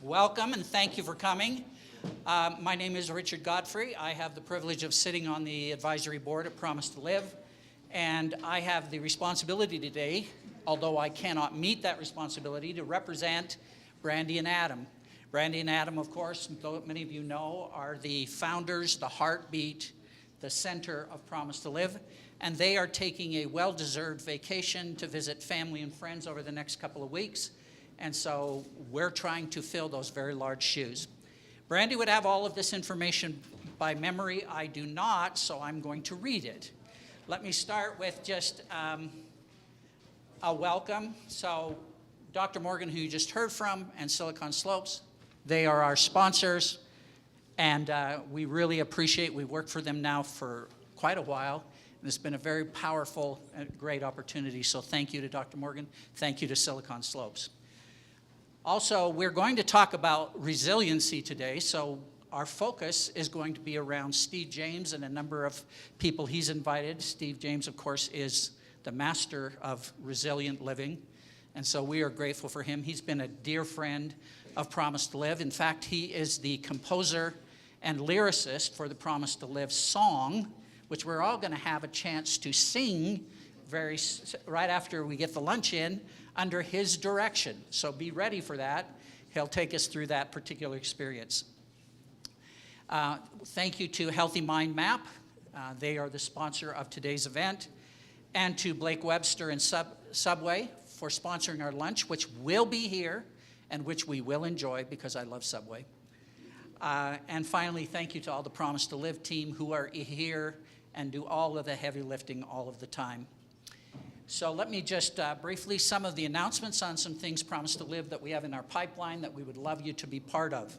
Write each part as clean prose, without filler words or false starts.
Welcome and thank you for coming. My name is Richard Godfrey. I have the privilege of sitting on the advisory board at Promise2Live, and I have the responsibility today, although I cannot meet that responsibility, to represent Brandy and Adam. Brandy and Adam, of course, many of you know, are the founders, the heartbeat, the center of Promise2Live, and they are taking a well-deserved vacation to visit family and friends over the next couple of weeks, and so we're trying to fill those very large shoes. Brandy would have all of this information by memory. I do not, so I'm going to read it. Let me start with just a welcome. So Dr. Morgan, who you just heard from, and Silicon Slopes, they are our sponsors, and we really appreciate. We've worked for them now for quite a while, and it's been a very powerful and great opportunity. So thank you to Dr. Morgan. Thank you to Silicon Slopes. Also, we're going to talk about resiliency today, so our focus is going to be around Steve James and a number of people he's invited. Steve James, of course, is the master of resilient living, and so we are grateful for him. He's been a dear friend of Promise2Live. In fact, he is the composer and lyricist for the Promise2Live song, which we're all going to have a chance to sing right after we get the lunch in, under his direction. So be ready for that. He'll take us through that particular experience. Thank you to Healthy Mind Map. They are the sponsor of today's event. And to Blake Webster and Subway for sponsoring our lunch, which will be here and which we will enjoy because I love Subway. And finally, thank you to all the Promise2Live team who are here and do all of the heavy lifting all of the time. So let me just briefly, some of the announcements on some things Promise2Live that we have in our pipeline that we would love you to be part of.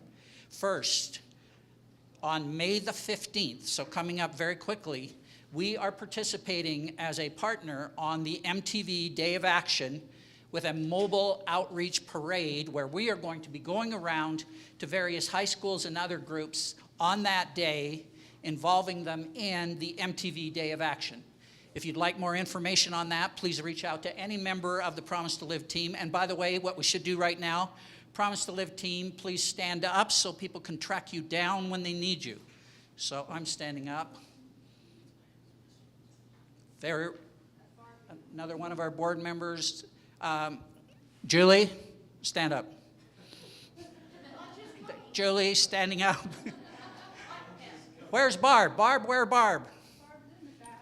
First, on May the 15th, so coming up very quickly, we are participating as a partner on the MTV Day of Action with a mobile outreach parade where we are going to be going around to various high schools and other groups on that day, involving them in the MTV Day of Action. If you'd like more information on that, please reach out to any member of the Promise2Live team. And by the way, what we should do right now, Promise2Live team, please stand up so people can track you down when they need you. So I'm standing up. There, another one of our board members. Julie, stand up. Julie, standing up. Where's Barb? Barb, where Barb?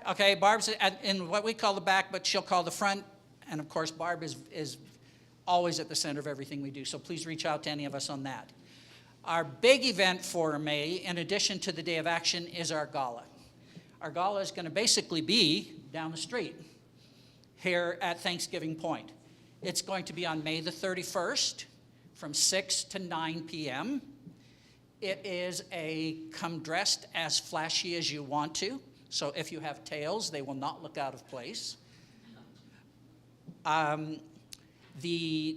Okay, Barb's in what we call the back, but she'll call the front. And of course, Barb is always at the center of everything we do. So please reach out to any of us on that. Our big event for May, in addition to the Day of Action, is our gala. Our gala is going to basically be down the street here at Thanksgiving Point. It's going to be on May the 31st from 6 to 9 p.m. It is a come dressed as flashy as you want to. So if you have tails, they will not look out of place. The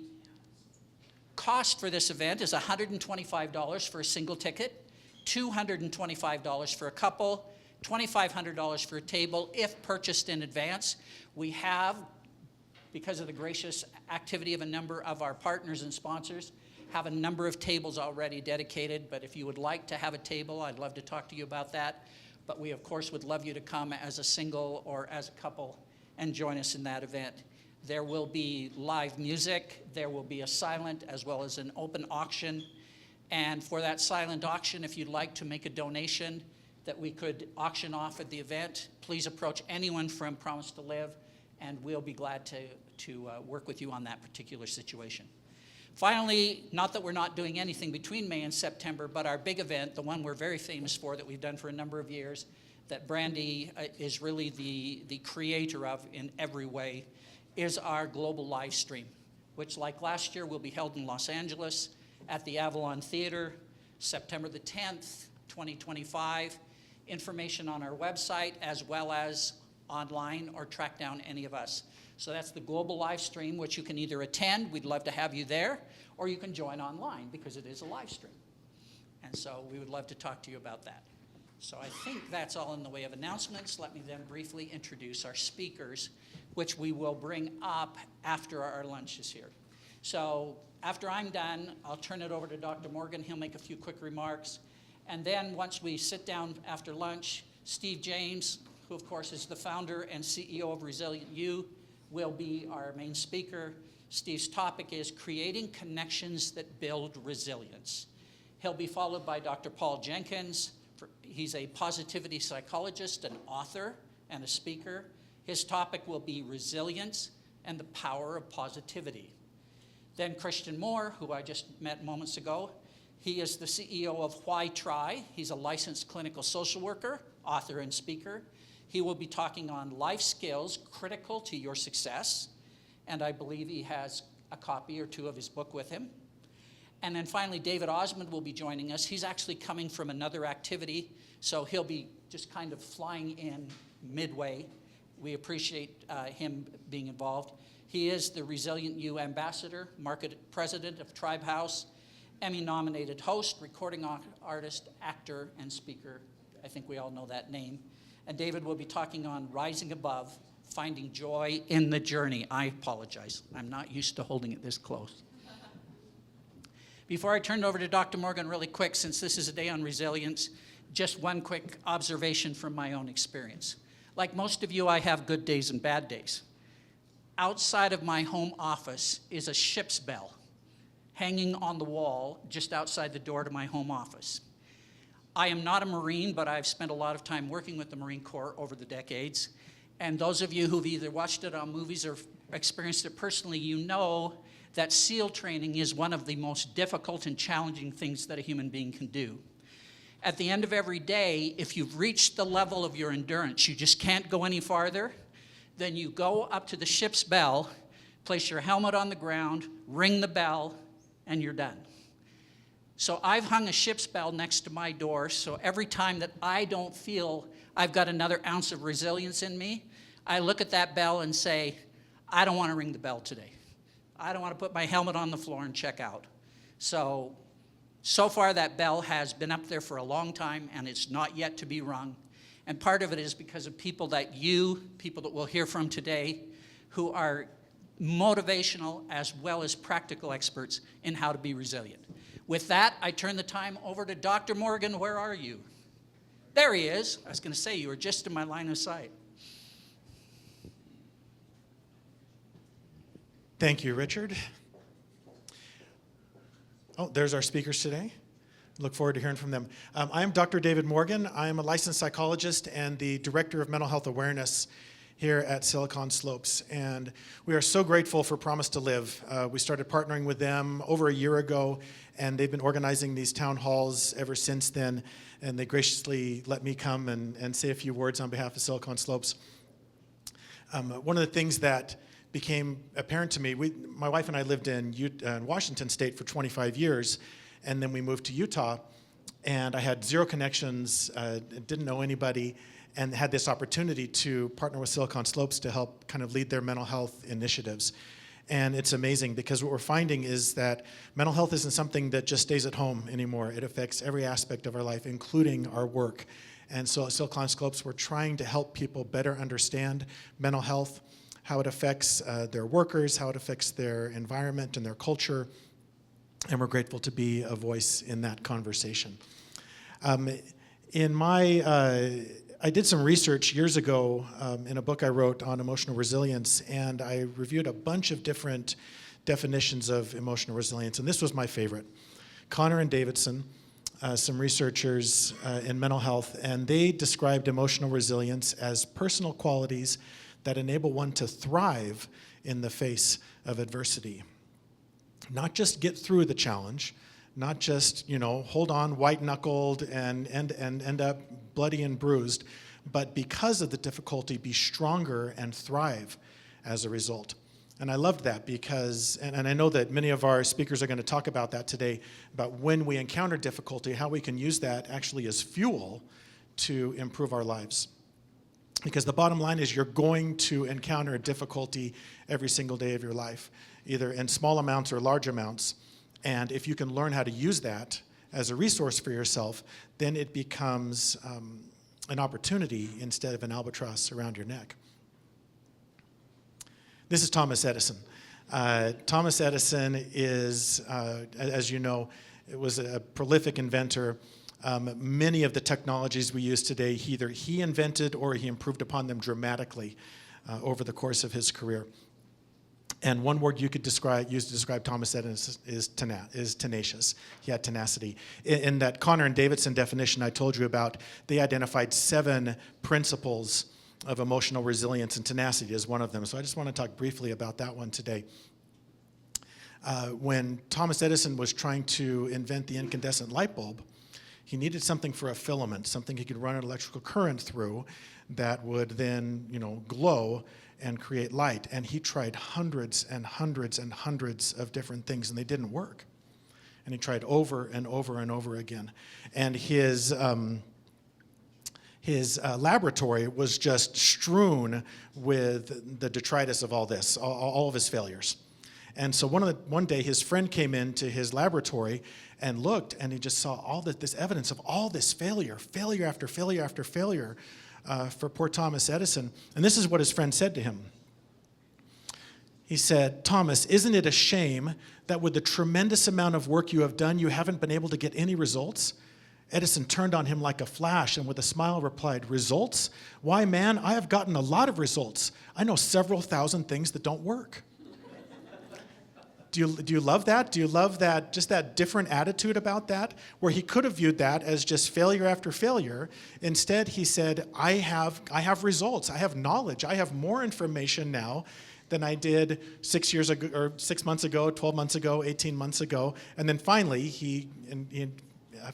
cost for this event is $125 for a single ticket, $225 for a couple, $2,500 for a table if purchased in advance. We have, because of the gracious activity of a number of our partners and sponsors, have a number of tables already dedicated, but if you would like to have a table, I'd love to talk to you about that. But we, of course, would love you to come as a single or as a couple and join us in that event. There will be live music. There will be a silent as well as an open auction. And for that silent auction, if you'd like to make a donation that we could auction off at the event, please approach anyone from Promise2Live, and we'll be glad to work with you on that particular situation. Finally, not that we're not doing anything between May and September, but our big event, the one we're very famous for, that we've done for a number of years, that Brandy is really the creator of in every way, is our global live stream, which, like last year, will be held in Los Angeles at the Avalon Theater, September the 10th, 2025. Information on our website, as well as online, or track down any of us. So that's the global live stream, which you can either attend, we'd love to have you there, or you can join online because it is a live stream. And so we would love to talk to you about that. So I think that's all in the way of announcements. Let me then briefly introduce our speakers, which we will bring up after our lunch is here. So after I'm done, I'll turn it over to Dr. Morgan. He'll make a few quick remarks. And then once we sit down after lunch, Steve James, who of course is the founder and CEO of ResilientYOU, will be our main speaker. Steve's topic is creating connections that build resilience. He'll be followed by Dr. Paul Jenkins. He's a positivity psychologist, an author, and a speaker. His topic will be resilience and the power of positivity. Then Christian Moore, who I just met moments ago, he is the CEO of Why Try. He's a licensed clinical social worker, author, and speaker. He will be talking on life skills critical to your success, and I believe he has a copy or two of his book with him. And then finally, David Osmond will be joining us. He's actually coming from another activity, so he'll be just kind of flying in midway. We appreciate him being involved. He is the ResilientYOU ambassador, market president of Tribe House, Emmy-nominated host, recording artist, actor, and speaker. I think we all know that name. And David will be talking on rising above, finding joy in the journey. I apologize. I'm not used to holding it this close. Before I turn it over to Dr. Morgan really quick, since this is a day on resilience, just one quick observation from my own experience. Like most of you, I have good days and bad days. Outside of my home office is a ship's bell hanging on the wall just outside the door to my home office. I am not a Marine, but I've spent a lot of time working with the Marine Corps over the decades. And those of you who've either watched it on movies or experienced it personally, you know that SEAL training is one of the most difficult and challenging things that a human being can do. At the end of every day, if you've reached the level of your endurance, you just can't go any farther, then you go up to the ship's bell, place your helmet on the ground, ring the bell, and you're done. So I've hung a ship's bell next to my door, so every time that I don't feel I've got another ounce of resilience in me, I look at that bell and say, I don't want to ring the bell today. I don't want to put my helmet on the floor and check out. So far that bell has been up there for a long time, and it's not yet to be rung. And part of it is because of people that we'll hear from today, who are motivational as well as practical experts in how to be resilient. With that, I turn the time over to Dr. Morgan. Where are you? There he is. I was going to say, you were just in my line of sight. Thank you, Richard. Oh, there's our speakers today. Look forward to hearing from them. I'm Dr. David Morgan. I'm a licensed psychologist and the Director of Mental Health Awareness here at Silicon Slopes. And we are so grateful for Promise2Live. We started partnering with them over a year ago, and they've been organizing these town halls ever since then. And they graciously let me come and say a few words on behalf of Silicon Slopes. One of the things that became apparent to me, my wife and I lived in Washington State for 25 years, and then we moved to Utah, and I had zero connections, didn't know anybody, and had this opportunity to partner with Silicon Slopes to help kind of lead their mental health initiatives. And it's amazing because what we're finding is that mental health isn't something that just stays at home anymore. It affects every aspect of our life, including our work. And so at Silicon Slopes, we're trying to help people better understand mental health, how it affects their workers, how it affects their environment and their culture. And we're grateful to be a voice in that conversation. I did some research years ago in a book I wrote on emotional resilience, and I reviewed a bunch of different definitions of emotional resilience, and this was my favorite. Connor and Davidson, some researchers in mental health, and they described emotional resilience as personal qualities that enable one to thrive in the face of adversity. Not just get through the challenge, not just, hold on white-knuckled and end up bloody and bruised, but because of the difficulty, be stronger and thrive as a result. And I loved that because, and I know that many of our speakers are going to talk about that today, about when we encounter difficulty, how we can use that actually as fuel to improve our lives. Because the bottom line is you're going to encounter difficulty every single day of your life, either in small amounts or large amounts. And if you can learn how to use that as a resource for yourself, then it becomes an opportunity instead of an albatross around your neck. This is Thomas Edison. Thomas Edison is, as you know, it was a prolific inventor. Many of the technologies we use today, either he invented or he improved upon them dramatically over the course of his career. And one word you could use to describe Thomas Edison is tenacious. He had tenacity. In that Connor and Davidson definition I told you about, they identified 7 principles of emotional resilience, and tenacity is one of them. So I just want to talk briefly about that one today. When Thomas Edison was trying to invent the incandescent light bulb, he needed something for a filament, something he could run an electrical current through that would then, glow and create light. And he tried hundreds and hundreds and hundreds of different things, and they didn't work. And he tried over and over and over again. And his laboratory was just strewn with the detritus of all this, all of his failures. And so one day his friend came into his laboratory and looked, and he just saw all this evidence of all this failure after failure after failure for poor Thomas Edison. And this is what his friend said to him. He said, "Thomas, isn't it a shame that with the tremendous amount of work you have done, you haven't been able to get any results?" Edison turned on him like a flash and with a smile replied, "Results? Why, man, I have gotten a lot of results. I know several thousand things that don't work." Do you love that? Do you love that, just that different attitude about that, where he could have viewed that as just failure after failure? Instead, he said, I have results. I have knowledge. I have more information now than I did 6 years ago, or 6 months ago, 12 months ago, 18 months ago. And then finally, he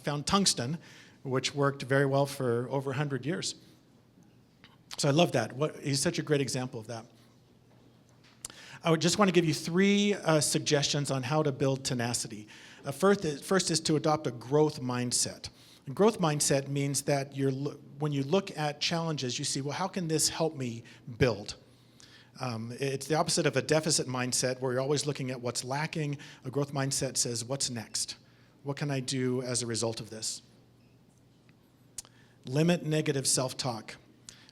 found tungsten, which worked very well for over 100 years. So I love that. He's such a great example of that. I would just want to give you 3 suggestions on how to build tenacity. First is to adopt a growth mindset. A growth mindset means that when you look at challenges, you see, well, how can this help me build? It's the opposite of a deficit mindset where you're always looking at what's lacking. A growth mindset says, what's next? What can I do as a result of this? Limit negative self-talk.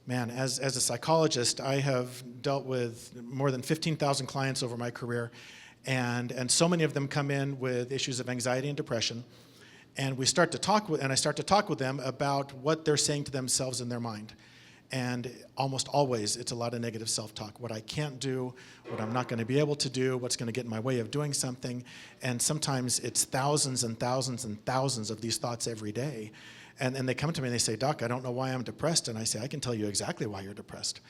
Man, as a psychologist, I have dealt with more than 15,000 clients over my career, and so many of them come in with issues of anxiety and depression, and I start to talk with them about what they're saying to themselves in their mind. And almost always, it's a lot of negative self-talk. What I can't do, what I'm not going to be able to do, what's going to get in my way of doing something. And sometimes it's thousands and thousands and thousands of these thoughts every day. And they come to me and they say, "Doc, I don't know why I'm depressed." And I say, "I can tell you exactly why you're depressed.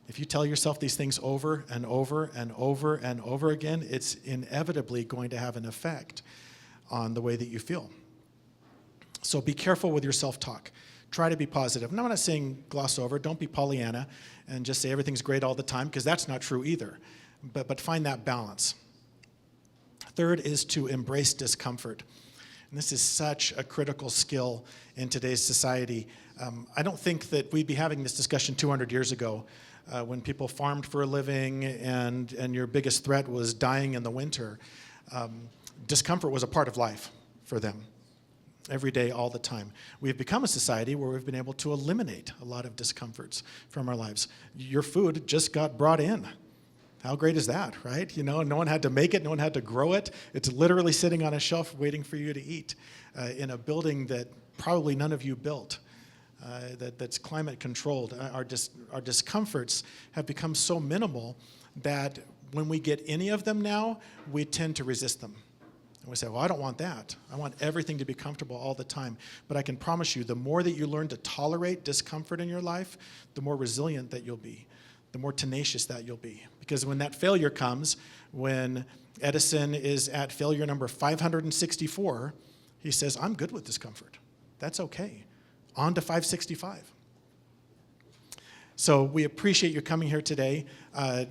If you tell yourself these things over and over and over and over again, it's inevitably going to have an effect on the way that you feel." So be careful with your self-talk. Try to be positive. And I'm not saying gloss over. Don't be Pollyanna and just say everything's great all the time, because that's not true either. But find that balance. Third is to embrace discomfort. And this is such a critical skill in today's society. I don't think that we'd be having this discussion 200 years ago when people farmed for a living and your biggest threat was dying in the winter. Discomfort was a part of life for them. Every day, all the time. We've become a society where we've been able to eliminate a lot of discomforts from our lives. Your food just got brought in. How great is that, right? No one had to make it, no one had to grow it. It's literally sitting on a shelf waiting for you to eat in a building that probably none of you built, that's climate controlled. Our discomforts have become so minimal that when we get any of them now, we tend to resist them. And we say, well, I don't want that. I want everything to be comfortable all the time. But I can promise you, the more that you learn to tolerate discomfort in your life, the more resilient that you'll be, the more tenacious that you'll be. Because when that failure comes, when Edison is at failure number 564, he says, I'm good with discomfort. That's okay. On to 565. So we appreciate you coming here today.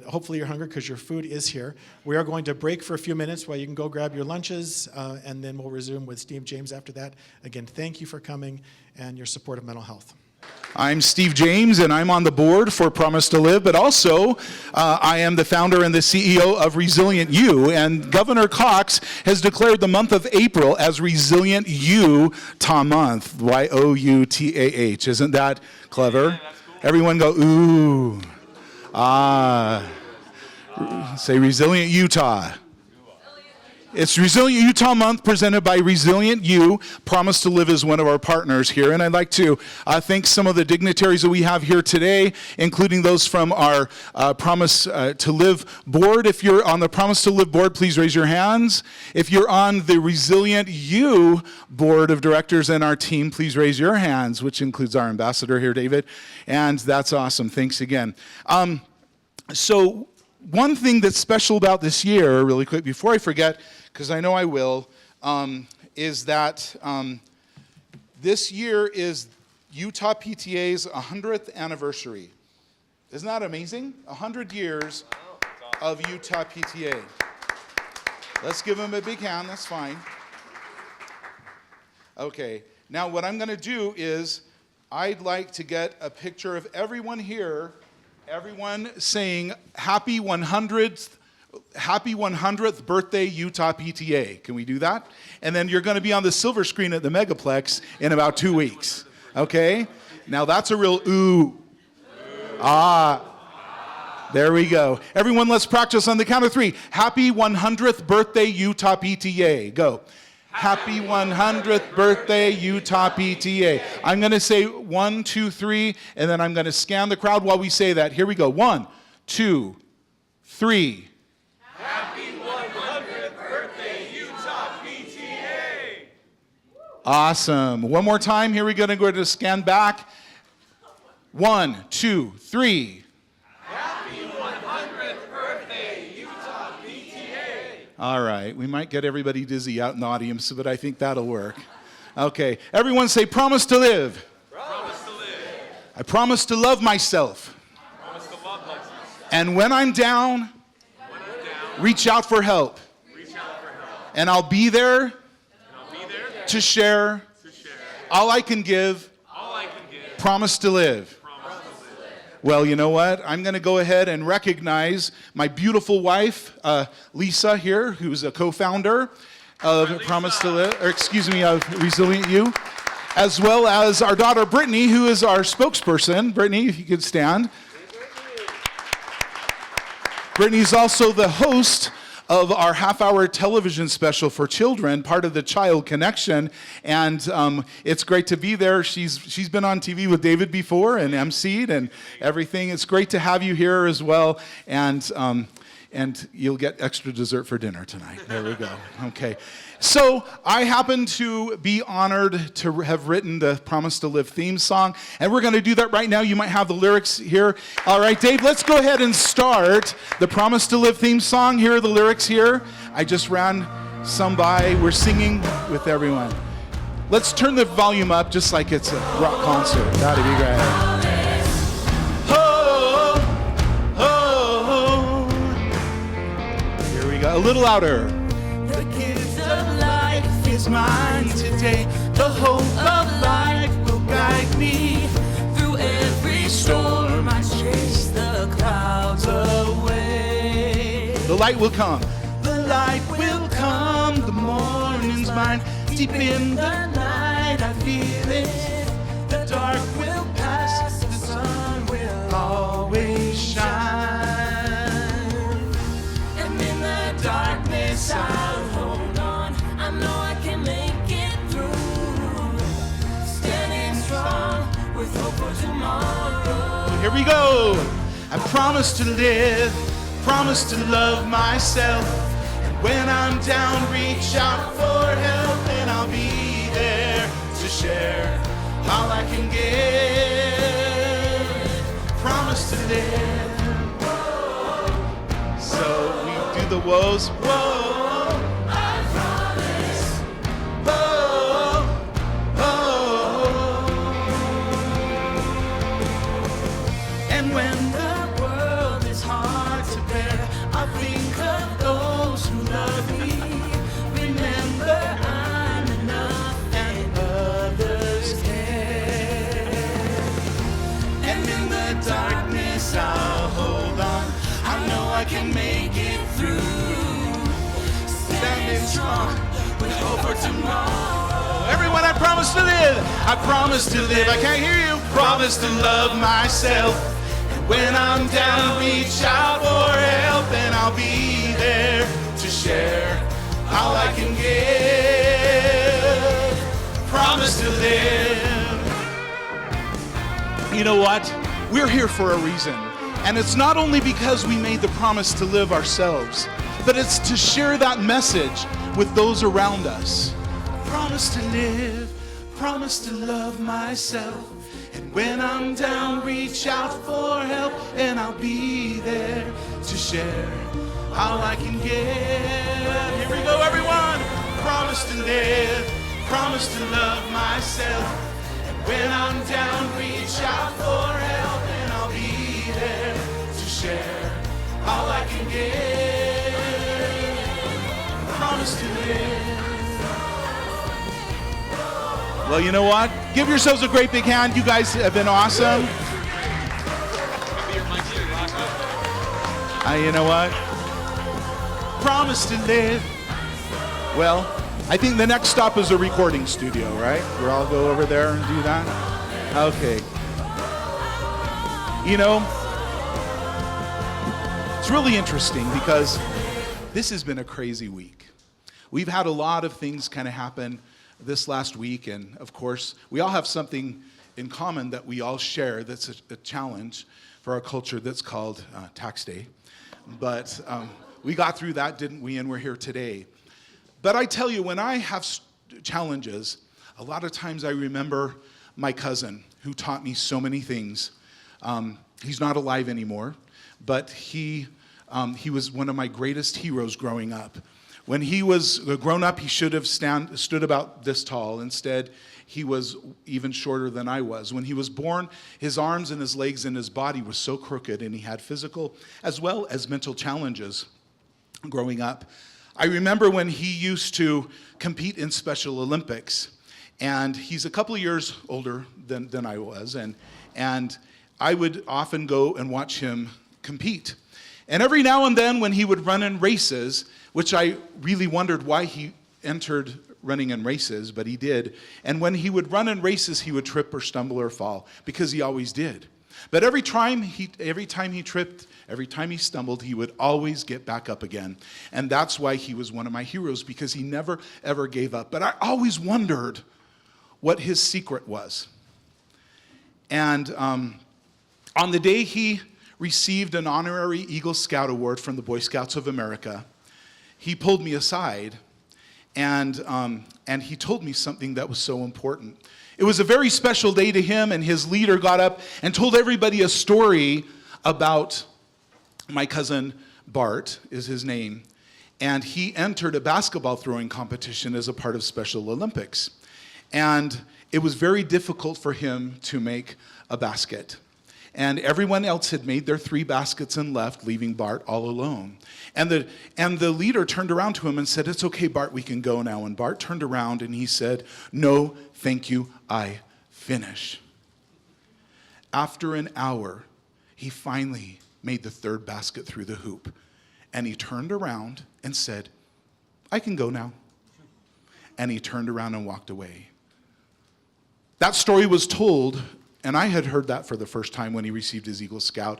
Hopefully you're hungry because your food is here. We are going to break for a few minutes while you can go grab your lunches, and then we'll resume with Steve James after that. Again, thank you for coming and your support of mental health. I'm Steve James, and I'm on the board for Promise2Live, but also I am the founder and the CEO of ResilientYOU, and Governor Cox has declared the month of April as ResilientYOUtah Month, Y-O-U-T-A-H. Isn't that clever? Yeah, that's cool. Everyone go, ooh, ah. Say Resilient Utah. It's ResilientYOUtah Month presented by ResilientYOU. Promise to Live is one of our partners here. And I'd like to thank some of the dignitaries that we have here today, including those from our Promise to Live board. If you're on the Promise to Live board, please raise your hands. If you're on the ResilientYOU board of directors and our team, please raise your hands, which includes our ambassador here, David. And that's awesome. Thanks again. So one thing that's special about this year, really quick, before I forget, because I know I will, is that this year is Utah PTA's 100th anniversary. Isn't that amazing? 100 years of Utah PTA. Let's give them a big hand, that's fine. Okay, now what I'm going to do is I'd like to get a picture of everyone here, everyone saying happy 100th birthday Utah PTA. Can we do that? And then you're going to be on the silver screen at the Megaplex in about 2 weeks. Okay? Now that's a real ooh. Ah. There we go. Everyone, let's practice on the count of 3. Happy 100th birthday Utah PTA. Go. Happy 100th birthday Utah PTA. I'm going to say 1, 2, 3, and then I'm going to scan the crowd while we say that. Here we go. 1, 2, 3. Happy 100th birthday, Utah PTA! Awesome. One more time. Here we go. Going to scan back. 1, 2, 3. Happy 100th birthday, Utah PTA! All right. We might get everybody dizzy out in the audience, but I think that'll work. Okay. Everyone say, promise to live. Promise to live. I promise to love myself. Promise to love myself. And when I'm down, reach out for help. Reach out for help. And I'll be there And I'll be there to share to share all I can give. all I can give. Promise to live. Promise to live. Well, you know what? I'm going to go ahead and recognize my beautiful wife, Lisa here, who's a co-founder of Promise to Live, or excuse me, of ResilientYOU, as well as our daughter, Brittany, who is our spokesperson. Brittany, if you could stand. Brittany's also the host of our half-hour television special for children, part of the Child Connection, and it's great to be there. She's been on TV with David before and emceed and everything. It's great to have you here as well, and you'll get extra dessert for dinner tonight. There we go. Okay. So I happen to be honored to have written the Promise to Live theme song, and we're going to do that right now. You might have the lyrics here. All right, Dave, let's go ahead and start the Promise to Live theme song. Here are the lyrics here. I just ran some by. We're singing with everyone. Let's turn the volume up just like it's a rock concert. That'd be great. Oh, oh, oh. Here we go. A little louder. The gift of life is mine today. The hope of life will guide me through every storm. I chase the clouds away. The light will come. The light will come. The morning's mine. Deep in the night, I feel it. The dark will pass. The sun will always shine. And in the darkness, I'll hold on. I know I can make it through. Standing strong with hope for tomorrow. Here we go. I promise to live, promise to love myself. And when I'm down, reach out for help, and I'll be there to share all I can give. Promise to live. So we do the woes. Whoa. I promise. Oh, oh. And when the world is hard to bear, I'll think of those who love me. Remember, I'm enough and others care. And in the darkness, I'll hold on. I know I can make it through. Standing strong with hope for tomorrow. Everyone, I promise to live. I promise to live. I can't hear you. Promise to love myself. And When I'm down, reach out for help, and I'll be there to share all I can give. Promise to live. You know what? We're here for a reason. And it's not only because we made the promise to live ourselves, but it's to share that message with those around us. Promise to live, promise to love myself. And when I'm down, reach out for help, and I'll be there to share all I can give. Here we go, everyone. Promise to live, promise to love myself. And when I'm down, reach out for help, and I'll be there to share all I can give. Promise to live. Well, you know what? Give yourselves a great big hand. You guys have been awesome. You know what? Promise to live. Well, I think the next stop is a recording studio, right? We'll all go over there and do that. Okay. You know, it's really interesting because this has been a crazy week. We've had a lot of things kind of happen this last week, and of course, we all have something in common that we all share that's a challenge for our culture that's called Tax Day. But we got through that, didn't we? And we're here today. But I tell you, when I have challenges, a lot of times I remember my cousin who taught me so many things. He's not alive anymore, but he was one of my greatest heroes growing up. When he was grown up, he should have stood about this tall. Instead, he was even shorter than I was. When he was born, his arms and his legs and his body was so crooked, and he had physical as well as mental challenges growing up. I remember when he used to compete in Special Olympics, and he's a couple of years older than I was, and I would often go and watch him compete. And every now and then when he would run in races, which I really wondered why he entered running in races, but he did. And when he would run in races, he would trip or stumble or fall, because he always did. But every time he tripped, every time he stumbled, he would always get back up again. And that's why he was one of my heroes, because he never, ever gave up. But I always wondered what his secret was. And on the day he received an honorary Eagle Scout award from the Boy Scouts of America, he pulled me aside and he told me something that was so important. It was a very special day to him, and his leader got up and told everybody a story about my cousin Bart, is his name, and he entered a basketball throwing competition as a part of Special Olympics. And it was very difficult for him to make a basket. And everyone else had made their 3 baskets and left, leaving Bart all alone. And the leader turned around to him and said, "It's okay, Bart, we can go now." And Bart turned around and he said, "No, thank you, I finish." After an hour, he finally made the 3rd basket through the hoop. And he turned around and said, "I can go now." And he turned around and walked away. That story was told, and I had heard that for the first time when he received his Eagle Scout.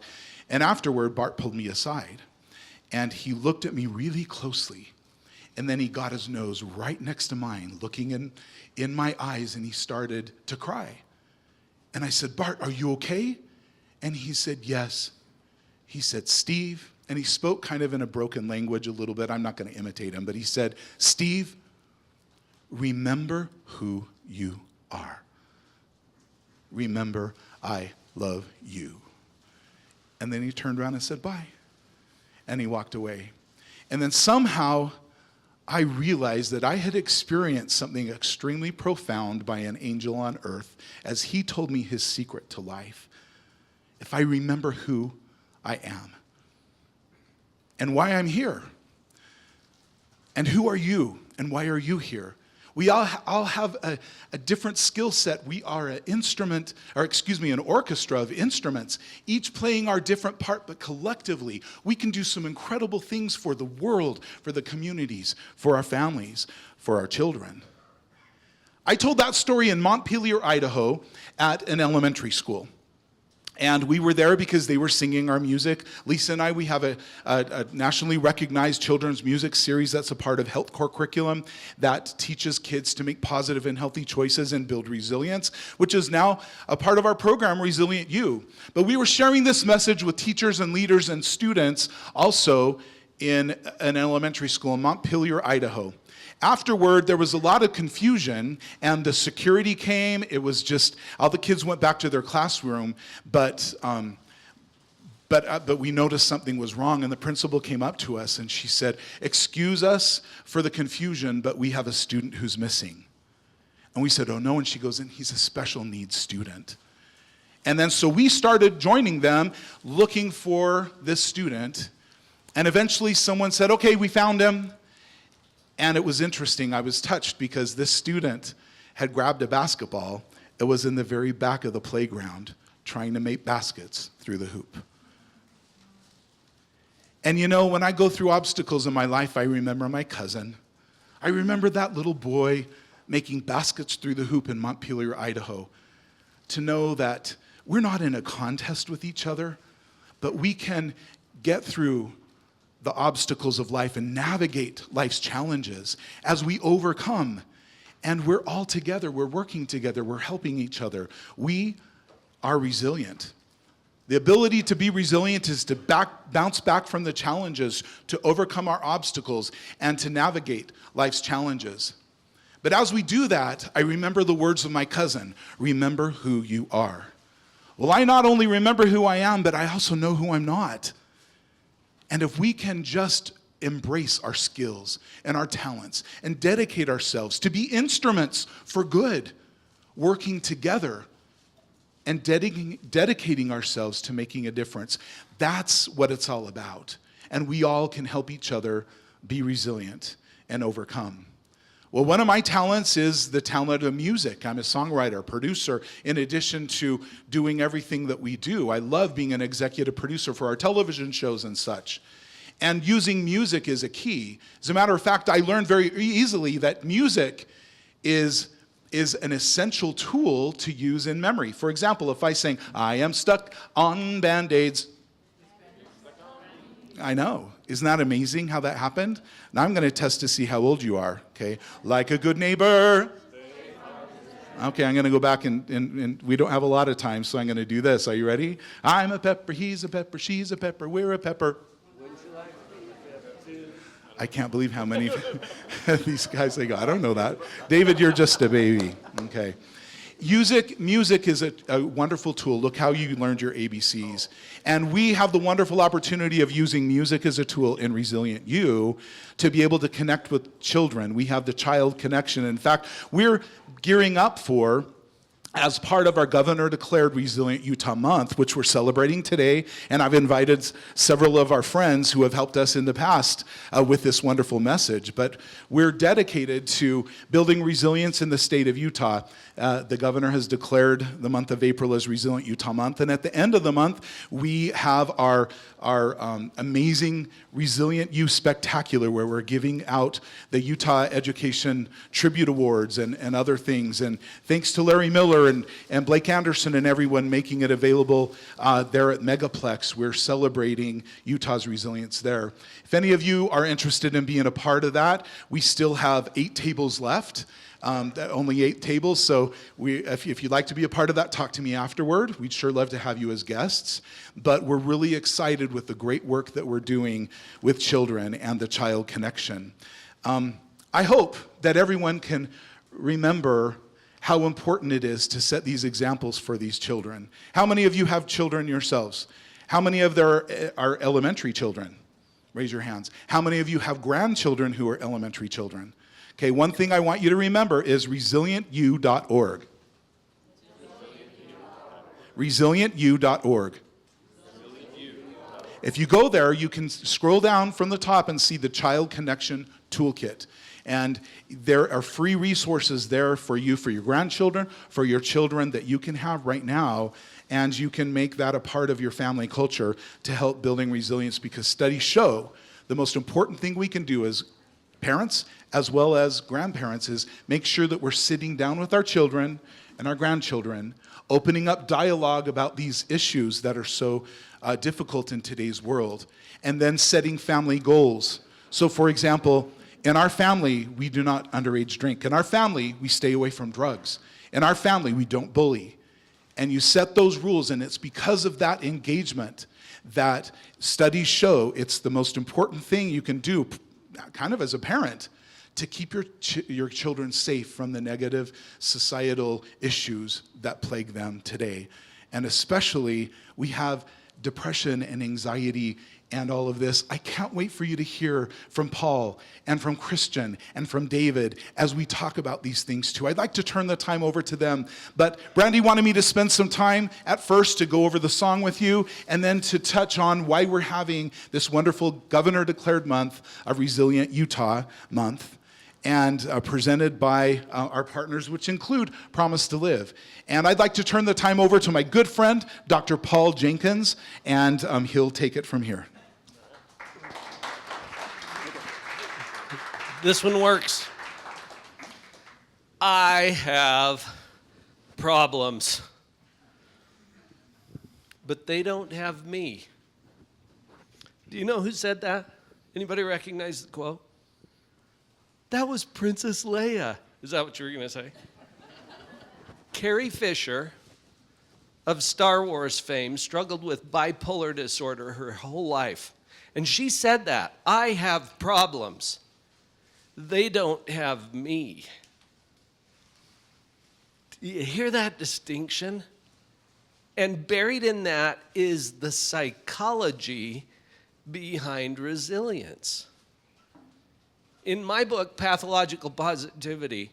And afterward, Bart pulled me aside, and he looked at me really closely. And then he got his nose right next to mine, looking in my eyes, and he started to cry. And I said, "Bart, are you okay?" And he said, "Yes." He said, "Steve," and he spoke kind of in a broken language a little bit. I'm not going to imitate him, but he said, "Steve, remember who you are. Remember, I love you." And then he turned around and said, "Bye." And he walked away. And then somehow I realized that I had experienced something extremely profound by an angel on earth as he told me his secret to life. If I remember who I am and why I'm here, and who are you and why are you here? We all have a different skill set. We are an orchestra of instruments, each playing our different part, but collectively, we can do some incredible things for the world, for the communities, for our families, for our children. I told that story in Montpelier, Idaho, at an elementary school. And we were there because they were singing our music. Lisa and I, we have a nationally recognized children's music series that's a part of Health Core curriculum that teaches kids to make positive and healthy choices and build resilience, which is now a part of our program, ResilientYOU. But we were sharing this message with teachers and leaders and students also in an elementary school in Montpelier, Idaho. Afterward, there was a lot of confusion, and the security came. It was just, all the kids went back to their classroom, but we noticed something was wrong, and the principal came up to us, and she said, "Excuse us for the confusion, but we have a student who's missing." And we said, "Oh no," and she goes, "And he's a special needs student." And then so we started joining them, looking for this student, and eventually someone said, "Okay, we found him." And it was interesting. I was touched because this student had grabbed a basketball. It was in the very back of the playground trying to make baskets through the hoop. And you know, when I go through obstacles in my life, I remember my cousin. I remember that little boy making baskets through the hoop in Montpelier, Idaho. To know that we're not in a contest with each other, but we can get through the obstacles of life and navigate life's challenges as we overcome. And we're all together, we're working together, we're helping each other. We are resilient. The ability to be resilient is to bounce back from the challenges, to overcome our obstacles, and to navigate life's challenges. But as we do that, I remember the words of my cousin, "Remember who you are." Well, I not only remember who I am, but I also know who I'm not. And if we can just embrace our skills and our talents and dedicate ourselves to be instruments for good, working together and dedicating ourselves to making a difference, that's what it's all about. And we all can help each other be resilient and overcome. Well, one of my talents is the talent of music. I'm a songwriter, producer, in addition to doing everything that we do. I love being an executive producer for our television shows and such. And using music is a key. As a matter of fact, I learned very easily that music is an essential tool to use in memory. For example, if I sing, "I am stuck on Band-Aids." I know. Isn't that amazing how that happened? Now I'm going to test to see how old you are, okay? Like a good neighbor. Okay, I'm going to go back and we don't have a lot of time, so I'm going to do this. Are you ready? I'm a pepper, he's a pepper, she's a pepper, we're a pepper. I can't believe how many of these guys, they go, "I don't know that." David, you're just a baby. Okay. Music is a wonderful tool. Look how you learned your ABCs. And we have the wonderful opportunity of using music as a tool in ResilientYOU to be able to connect with children. We have the child connection. In fact, we're gearing up for, as part of our governor-declared ResilientYOUtah Month, which we're celebrating today, and I've invited several of our friends who have helped us in the past with this wonderful message, but we're dedicated to building resilience in the state of Utah. The governor has declared the month of April as ResilientYOUtah Month, and at the end of the month, we have our amazing ResilientYOU Spectacular, where we're giving out the Utah Education Tribute Awards and other things. And thanks to Larry Miller and Blake Anderson and everyone making it available there at Megaplex, we're celebrating Utah's resilience there. If any of you are interested in being a part of that, we still have 8 tables left. Only 8 tables, so if you'd like to be a part of that, talk to me afterward. We'd sure love to have you as guests. But we're really excited with the great work that we're doing with children and the child connection. I hope that everyone can remember how important it is to set these examples for these children. How many of you have children yourselves? How many of there are elementary children? Raise your hands. How many of you have grandchildren who are elementary children? Okay, one thing I want you to remember is ResilientYOU.org. ResilientYOU.org. If you go there, you can scroll down from the top and see the Child Connection Toolkit. And there are free resources there for you, for your grandchildren, for your children that you can have right now, and you can make that a part of your family culture to help building resilience, because studies show the most important thing we can do as parents as well as grandparents, is make sure that we're sitting down with our children and our grandchildren, opening up dialogue about these issues that are so difficult in today's world, and then setting family goals. So for example, in our family, we do not underage drink. In our family, we stay away from drugs. In our family, we don't bully. And you set those rules, and it's because of that engagement that studies show it's the most important thing you can do, kind of as a parent, to keep your children safe from the negative societal issues that plague them today. And especially, we have depression and anxiety and all of this. I can't wait for you to hear from Paul and from Christian and from David as we talk about these things too. I'd like to turn the time over to them, but Brandy wanted me to spend some time at first to go over the song with you, and then to touch on why we're having this wonderful governor-declared month of ResilientYOUtah Month, and presented by our partners, which include Promise2Live. And I'd like to turn the time over to my good friend, Dr. Paul Jenkins, and he'll take it from here. This one works. I have problems, but they don't have me. Do you know who said that? Anybody recognize the quote? That was Princess Leia. Is that what you were going to say? Carrie Fisher, of Star Wars fame, struggled with bipolar disorder her whole life. And she said that. I have problems. They don't have me. Do you hear that distinction? And buried in that is the psychology behind resilience. In my book, Pathological Positivity,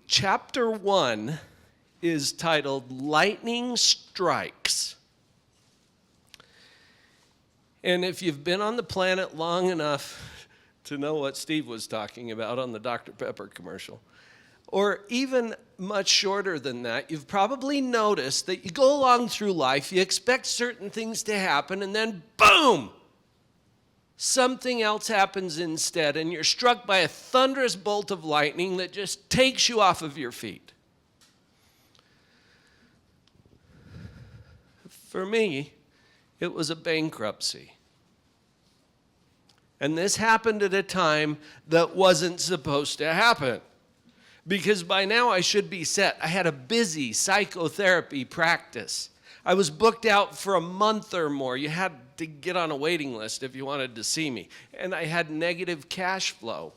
chapter 1 is titled Lightning Strikes. And if you've been on the planet long enough to know what Steve was talking about on the Dr. Pepper commercial, or even much shorter than that, you've probably noticed that you go along through life, you expect certain things to happen, and then boom! Something else happens instead, and you're struck by a thunderous bolt of lightning that just takes you off of your feet. For me, it was a bankruptcy. And this happened at a time that wasn't supposed to happen. Because by now I should be set. I had a busy psychotherapy practice. I was booked out for a month or more. You had to get on a waiting list if you wanted to see me. And I had negative cash flow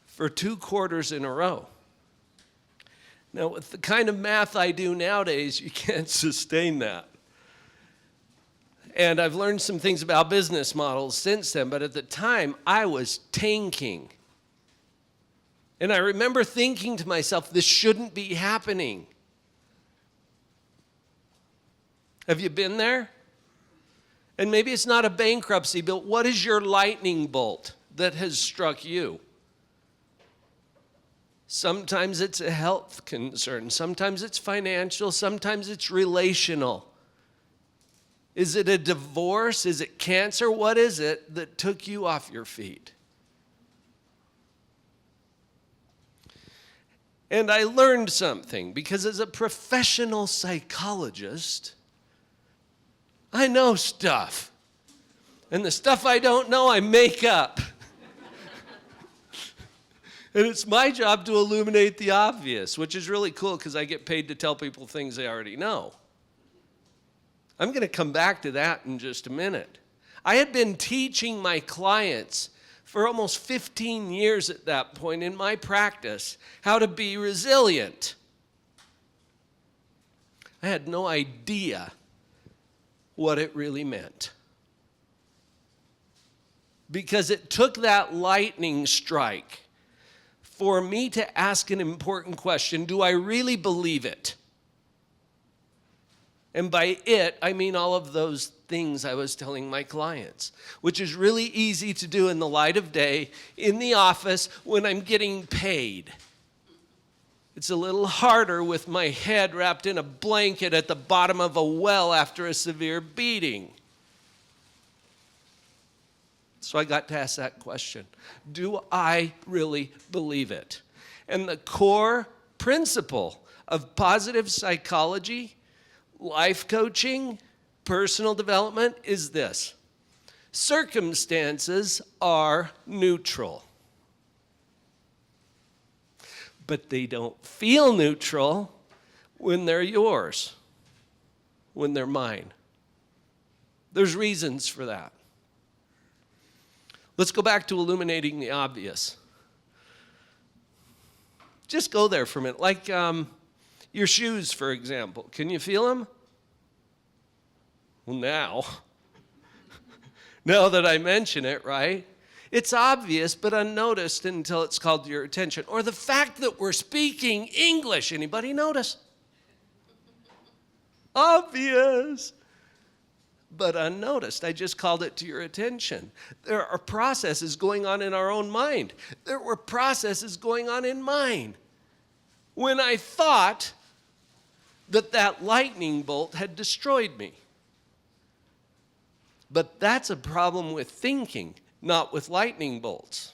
for 2 quarters in a row. Now, with the kind of math I do nowadays, you can't sustain that. And I've learned some things about business models since then, but at the time, I was tanking. And I remember thinking to myself, this shouldn't be happening. Have you been there? And maybe it's not a bankruptcy, but what is your lightning bolt that has struck you? Sometimes it's a health concern. Sometimes it's financial. Sometimes it's relational. Is it a divorce? Is it cancer? What is it that took you off your feet? And I learned something, because as a professional psychologist, I know stuff. And the stuff I don't know, I make up. And it's my job to illuminate the obvious, which is really cool because I get paid to tell people things they already know. I'm going to come back to that in just a minute. I had been teaching my clients for almost 15 years at that point in my practice how to be resilient. I had no idea what it really meant. Because it took that lightning strike for me to ask an important question. Do I really believe it? And by it, I mean all of those things I was telling my clients, which is really easy to do in the light of day, in the office, when I'm getting paid. It's a little harder with my head wrapped in a blanket at the bottom of a well after a severe beating. So I got to ask that question. Do I really believe it? And the core principle of positive psychology, life coaching, personal development is this: circumstances are neutral. But they don't feel neutral when they're yours, when they're mine. There's reasons for that. Let's go back to illuminating the obvious. Just go there for a minute. Like your shoes, for example. Can you feel them? Well, now that I mention it, right? It's obvious but unnoticed until it's called to your attention. Or the fact that we're speaking English. Anybody notice? Obvious but unnoticed. I just called it to your attention. There are processes going on in our own mind. There were processes going on in mine when I thought that lightning bolt had destroyed me. But that's a problem with thinking, not with lightning bolts.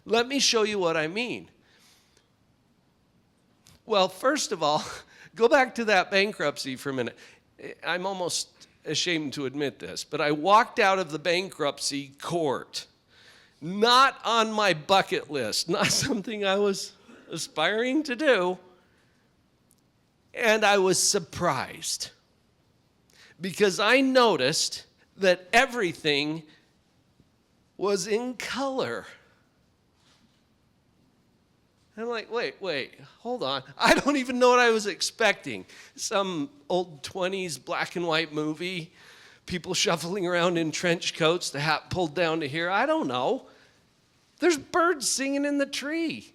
Let me show you what I mean. Well, first of all, go back to that bankruptcy for a minute. I'm almost ashamed to admit this, but I walked out of the bankruptcy court, not on my bucket list, not something I was aspiring to do, and I was surprised because I noticed that everything was in color. I'm like, wait, hold on. I don't even know what I was expecting. Some old 20s black and white movie, people shuffling around in trench coats, the hat pulled down to here. I don't know. There's birds singing in the tree.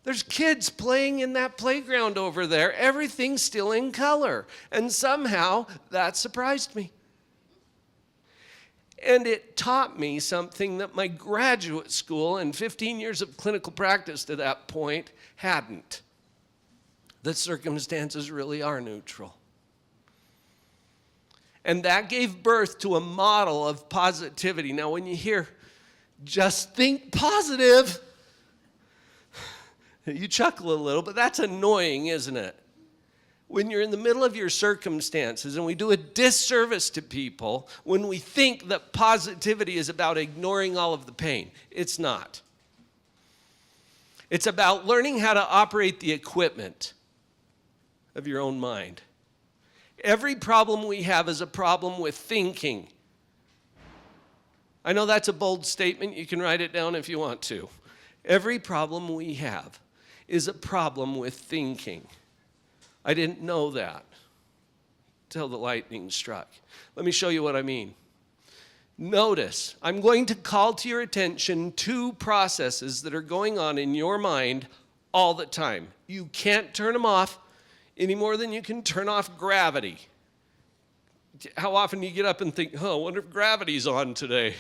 There's kids playing in that playground over there. Everything's still in color. And somehow that surprised me. And it taught me something that my graduate school and 15 years of clinical practice to that point hadn't. That circumstances really are neutral. And that gave birth to a model of positivity. Now, when you hear, just think positive, you chuckle a little, but that's annoying, isn't it? When you're in the middle of your circumstances, and we do a disservice to people when we think that positivity is about ignoring all of the pain. It's not. It's about learning how to operate the equipment of your own mind. Every problem we have is a problem with thinking. I know that's a bold statement. You can write it down if you want to. Every problem we have is a problem with thinking. I didn't know that till the lightning struck. Let me show you what I mean. Notice, I'm going to call to your attention two processes that are going on in your mind all the time. You can't turn them off any more than you can turn off gravity. How often do you get up and think, I wonder if gravity's on today?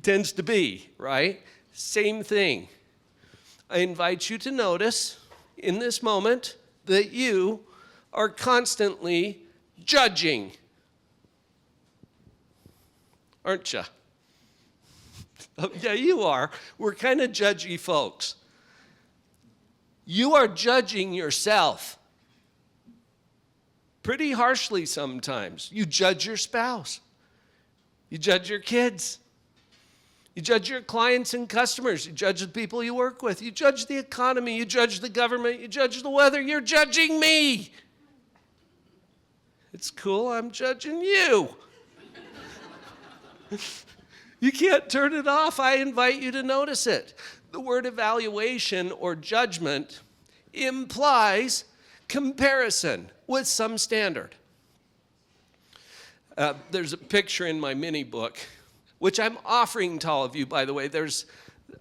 Tends to be, right? Same thing. I invite you to notice in this moment that you are constantly judging. Aren't you? Oh, yeah, you are. We're kind of judgy folks. You are judging yourself pretty harshly sometimes. You judge your spouse. You judge your kids. You judge your clients and customers. You judge the people you work with. You judge the economy. You judge the government. You judge the weather. You're judging me. It's cool. I'm judging you. You can't turn it off. I invite you to notice it. The word evaluation or judgment implies comparison with some standard. There's a picture in my mini book, which I'm offering to all of you, by the way. There's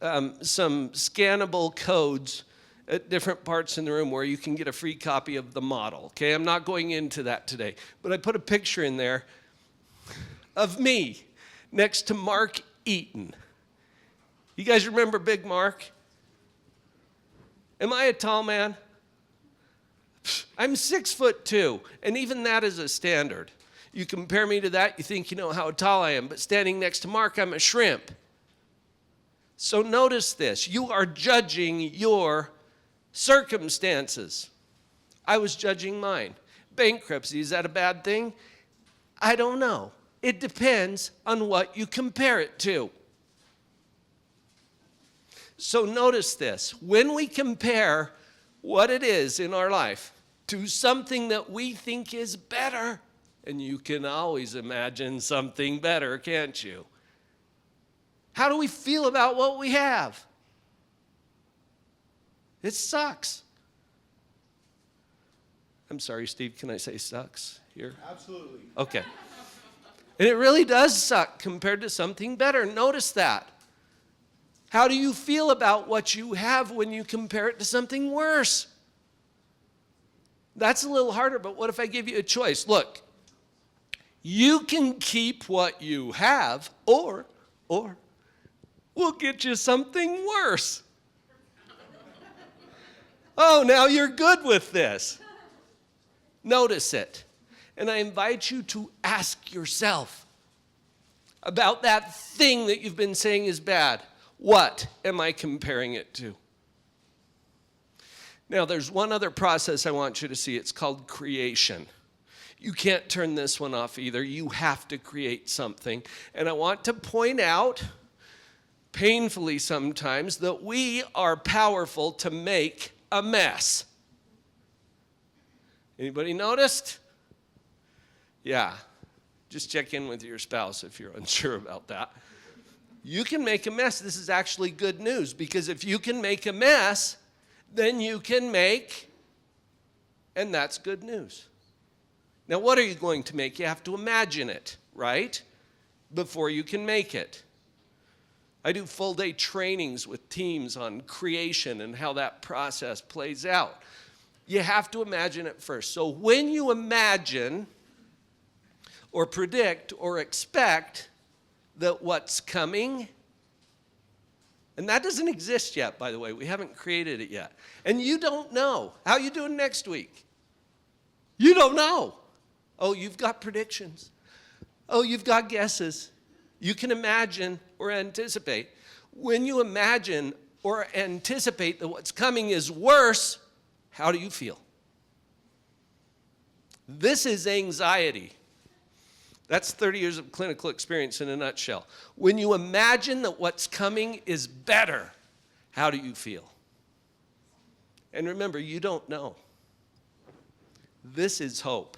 some scannable codes at different parts in the room where you can get a free copy of the model. Okay, I'm not going into that today, but I put a picture in there of me next to Mark Eaton. You guys remember Big Mark? Am I a tall man? I'm 6'2", and even that is a standard. You compare me to that, you think you know how tall I am, but standing next to Mark, I'm a shrimp. So notice this. You are judging your circumstances. I was judging mine. Bankruptcy, is that a bad thing? I don't know. It depends on what you compare it to. So notice this. When we compare what it is in our life to something that we think is better, and you can always imagine something better, can't you? How do we feel about what we have? It sucks. I'm sorry, Steve, can I say sucks here? Absolutely. Okay. And it really does suck compared to something better. Notice that. How do you feel about what you have when you compare it to something worse? That's a little harder, but what if I give you a choice? Look, you can keep what you have, or we'll get you something worse. Oh, now you're good with this. Notice it. And I invite you to ask yourself about that thing that you've been saying is bad. What am I comparing it to? Now, there's one other process I want you to see. It's called creation. You can't turn this one off either. You have to create something. And I want to point out, painfully sometimes, that we are powerful to make a mess. Anybody noticed? Yeah. Just check in with your spouse if you're unsure about that. You can make a mess. This is actually good news, because if you can make a mess, then you can make, and that's good news. Now, what are you going to make? You have to imagine it, right? Before you can make it. I do full-day trainings with teams on creation and how that process plays out. You have to imagine it first. So when you imagine or predict or expect that what's coming, and that doesn't exist yet, by the way. We haven't created it yet. And you don't know. How are you doing next week? You don't know. Oh, you've got predictions. Oh, you've got guesses. You can imagine or anticipate. When you imagine or anticipate that what's coming is worse, how do you feel? This is anxiety. That's 30 years of clinical experience in a nutshell. When you imagine that what's coming is better, how do you feel? And remember, you don't know. This is hope.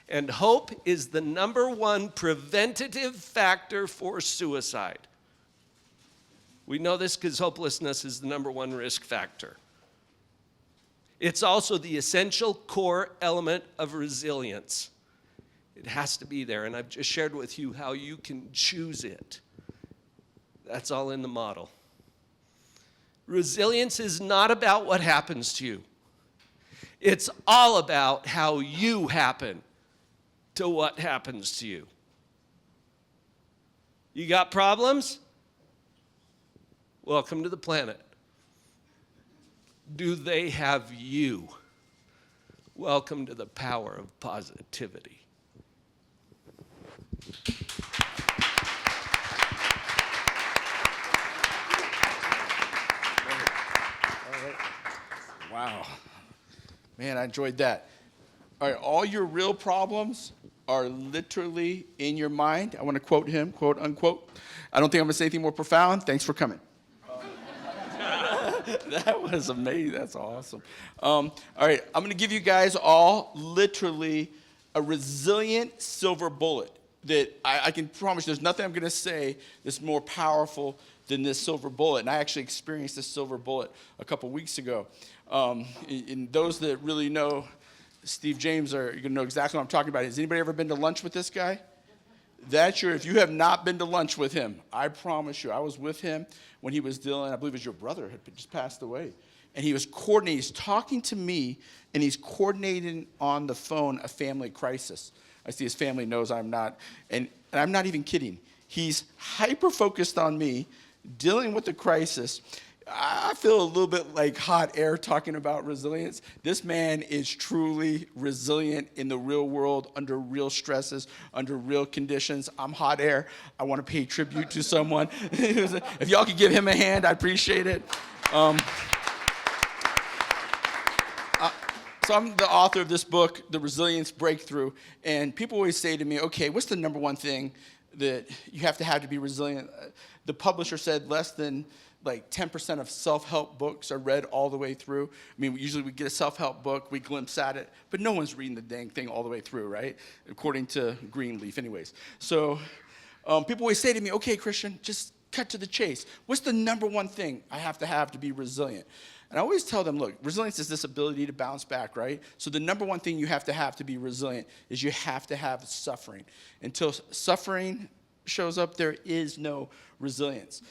And hope is the number one preventative factor for suicide. We know this because hopelessness is the number one risk factor. It's also the essential core element of resilience. It has to be there, and I've just shared with you how you can choose it. That's all in the model. Resilience is not about what happens to you. It's all about how you happen to what happens to you. You got problems? Welcome to the planet. Do they have you? Welcome to the power of positivity. Wow. Man, I enjoyed that. All right, all your real problems are literally in your mind. I want to quote him, quote unquote. I don't think I'm going to say anything more profound. Thanks for coming. That was amazing. That's awesome. All right, I'm going to give you guys all literally a resilient silver bullet that I can promise there's nothing I'm going to say that's more powerful than this silver bullet. And I actually experienced this silver bullet a couple weeks ago. And those that really know Steve James are going to know exactly what I'm talking about. Has anybody ever been to lunch with this guy? That's if you have not been to lunch with him, I promise you, I was with him when he was dealing, I believe it was your brother had just passed away. And he was coordinating, he's talking to me, and he's coordinating on the phone a family crisis. I see his family knows I'm not, and I'm not even kidding. He's hyper-focused on me, dealing with the crisis. I feel a little bit like hot air talking about resilience. This man is truly resilient in the real world, under real stresses, under real conditions. I'm hot air. I want to pay tribute to someone. If y'all could give him a hand, I'd appreciate it. So I'm the author of this book, The Resilience Breakthrough, and people always say to me, okay, what's the number one thing that you have to be resilient? The publisher said less than like 10% of self-help books are read all the way through. I mean, usually we get a self-help book, we glimpse at it, but no one's reading the dang thing all the way through, right? According to Greenleaf anyways. So people always say to me, okay, Christian, just cut to the chase. What's the number one thing I have to be resilient? And I always tell them, look, resilience is this ability to bounce back, right? So the number one thing you have to be resilient is you have to have suffering. Until suffering shows up, there is no resilience.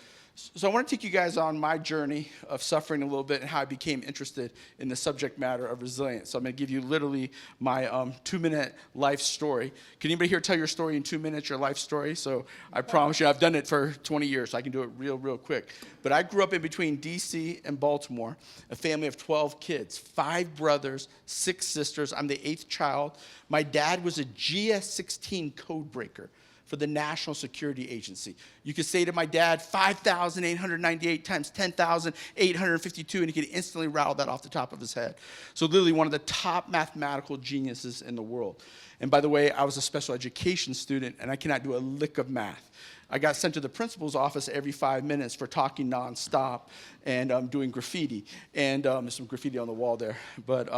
So I want to take you guys on my journey of suffering a little bit and how I became interested in the subject matter of resilience. So I'm going to give you literally my 2-minute life story. Can anybody here tell your story in 2 minutes, your life story? So I promise you, I've done it for 20 years, so I can do it real quick. But I grew up in between D.C. and Baltimore, a family of 12 kids, 5 brothers, 6 sisters. I'm the 8th child. My dad was a GS-16 code breaker for the National Security Agency. You could say to my dad, 5,898 times 10,852, and he could instantly rattle that off the top of his head. So literally one of the top mathematical geniuses in the world. And by the way, I was a special education student, and I cannot do a lick of math. I got sent to the principal's office every 5 minutes for talking nonstop and doing graffiti. And there's some graffiti on the wall there. But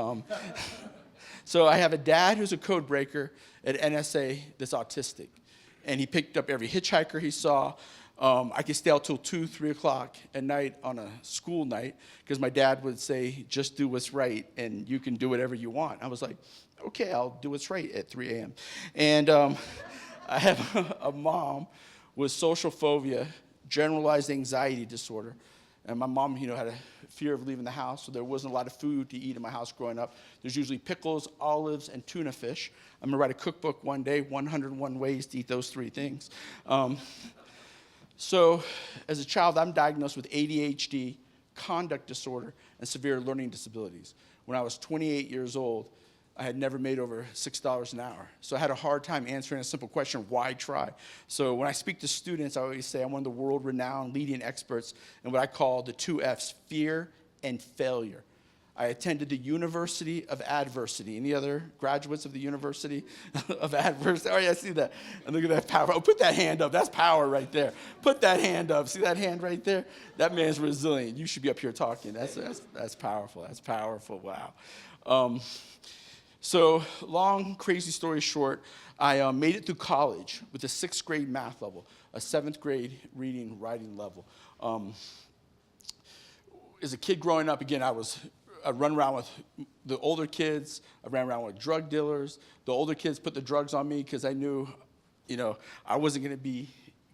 so I have a dad who's a code breaker at NSA that's autistic. And he picked up every hitchhiker he saw. I could stay out till 2, 3 o'clock at night on a school night because my dad would say, just do what's right and you can do whatever you want. I was like, okay, I'll do what's right at 3 a.m. And I have a mom with social phobia, generalized anxiety disorder. And my mom, had a fear of leaving the house, so there wasn't a lot of food to eat in my house growing up. There's usually pickles, olives, and tuna fish. I'm going to write a cookbook one day, 101 ways to eat those 3 things. So as a child, I'm diagnosed with ADHD, conduct disorder, and severe learning disabilities. When I was 28 years old, I had never made over $6 an hour. So I had a hard time answering a simple question, why try? So when I speak to students, I always say I'm one of the world-renowned leading experts in what I call the 2 F's, fear and failure. I attended the University of Adversity. Any other graduates of the University of Adversity? Oh, yeah, I see that. And look at that power. Oh, put that hand up. That's power right there. Put that hand up. See that hand right there? That man's resilient. You should be up here talking. That's powerful. That's powerful. Wow. So long, crazy story short, I made it through college with a 6th grade math level, a 7th grade reading, writing level. As a kid growing up, again, I'd run around with the older kids. I ran around with drug dealers. The older kids put the drugs on me because I knew, I wasn't going to be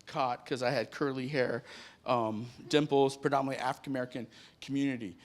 caught because I had curly hair, dimples, predominantly African-American community.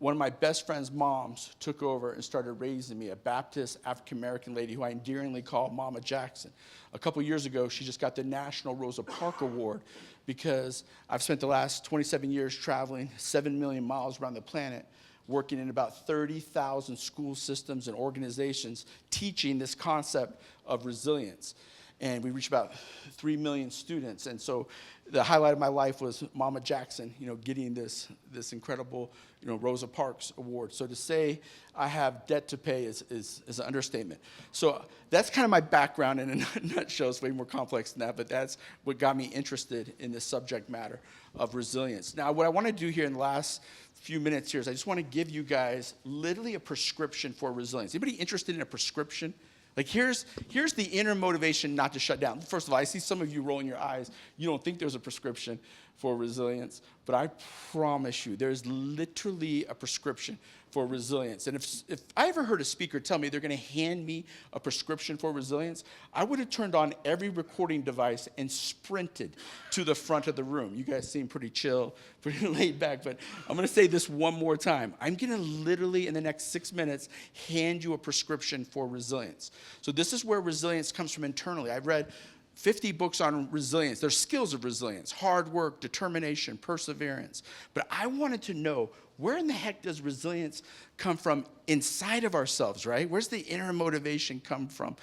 One of my best friend's moms took over and started raising me, a Baptist African-American lady who I endearingly call Mama Jackson. A couple years ago, she just got the National Rosa Parks Award because I've spent the last 27 years traveling 7 million miles around the planet, working in about 30,000 school systems and organizations, teaching this concept of resilience. And we reached about 3 million students. And so the highlight of my life was Mama Jackson, getting this incredible, Rosa Parks Award. So to say I have debt to pay is an understatement. So that's kind of my background in a nutshell. It's way more complex than that, but that's what got me interested in this subject matter of resilience. Now, what I want to do here in the last few minutes here is I just want to give you guys literally a prescription for resilience. Anybody interested in a prescription? Like here's the inner motivation not to shut down. First of all, I see some of you rolling your eyes. You don't think there's a prescription for resilience, but I promise you there's literally a prescription for resilience. And if I ever heard a speaker tell me they're going to hand me a prescription for resilience, I would have turned on every recording device and sprinted to the front of the room. You guys seem pretty chill, pretty laid back, but I'm going to say this one more time. I'm going to literally, in the next 6 minutes, hand you a prescription for resilience. So this is where resilience comes from internally. I've read 50 books on resilience. There's skills of resilience, hard work, determination, perseverance. But I wanted to know, where in the heck does resilience come from inside of ourselves, right? Where's the inner motivation come from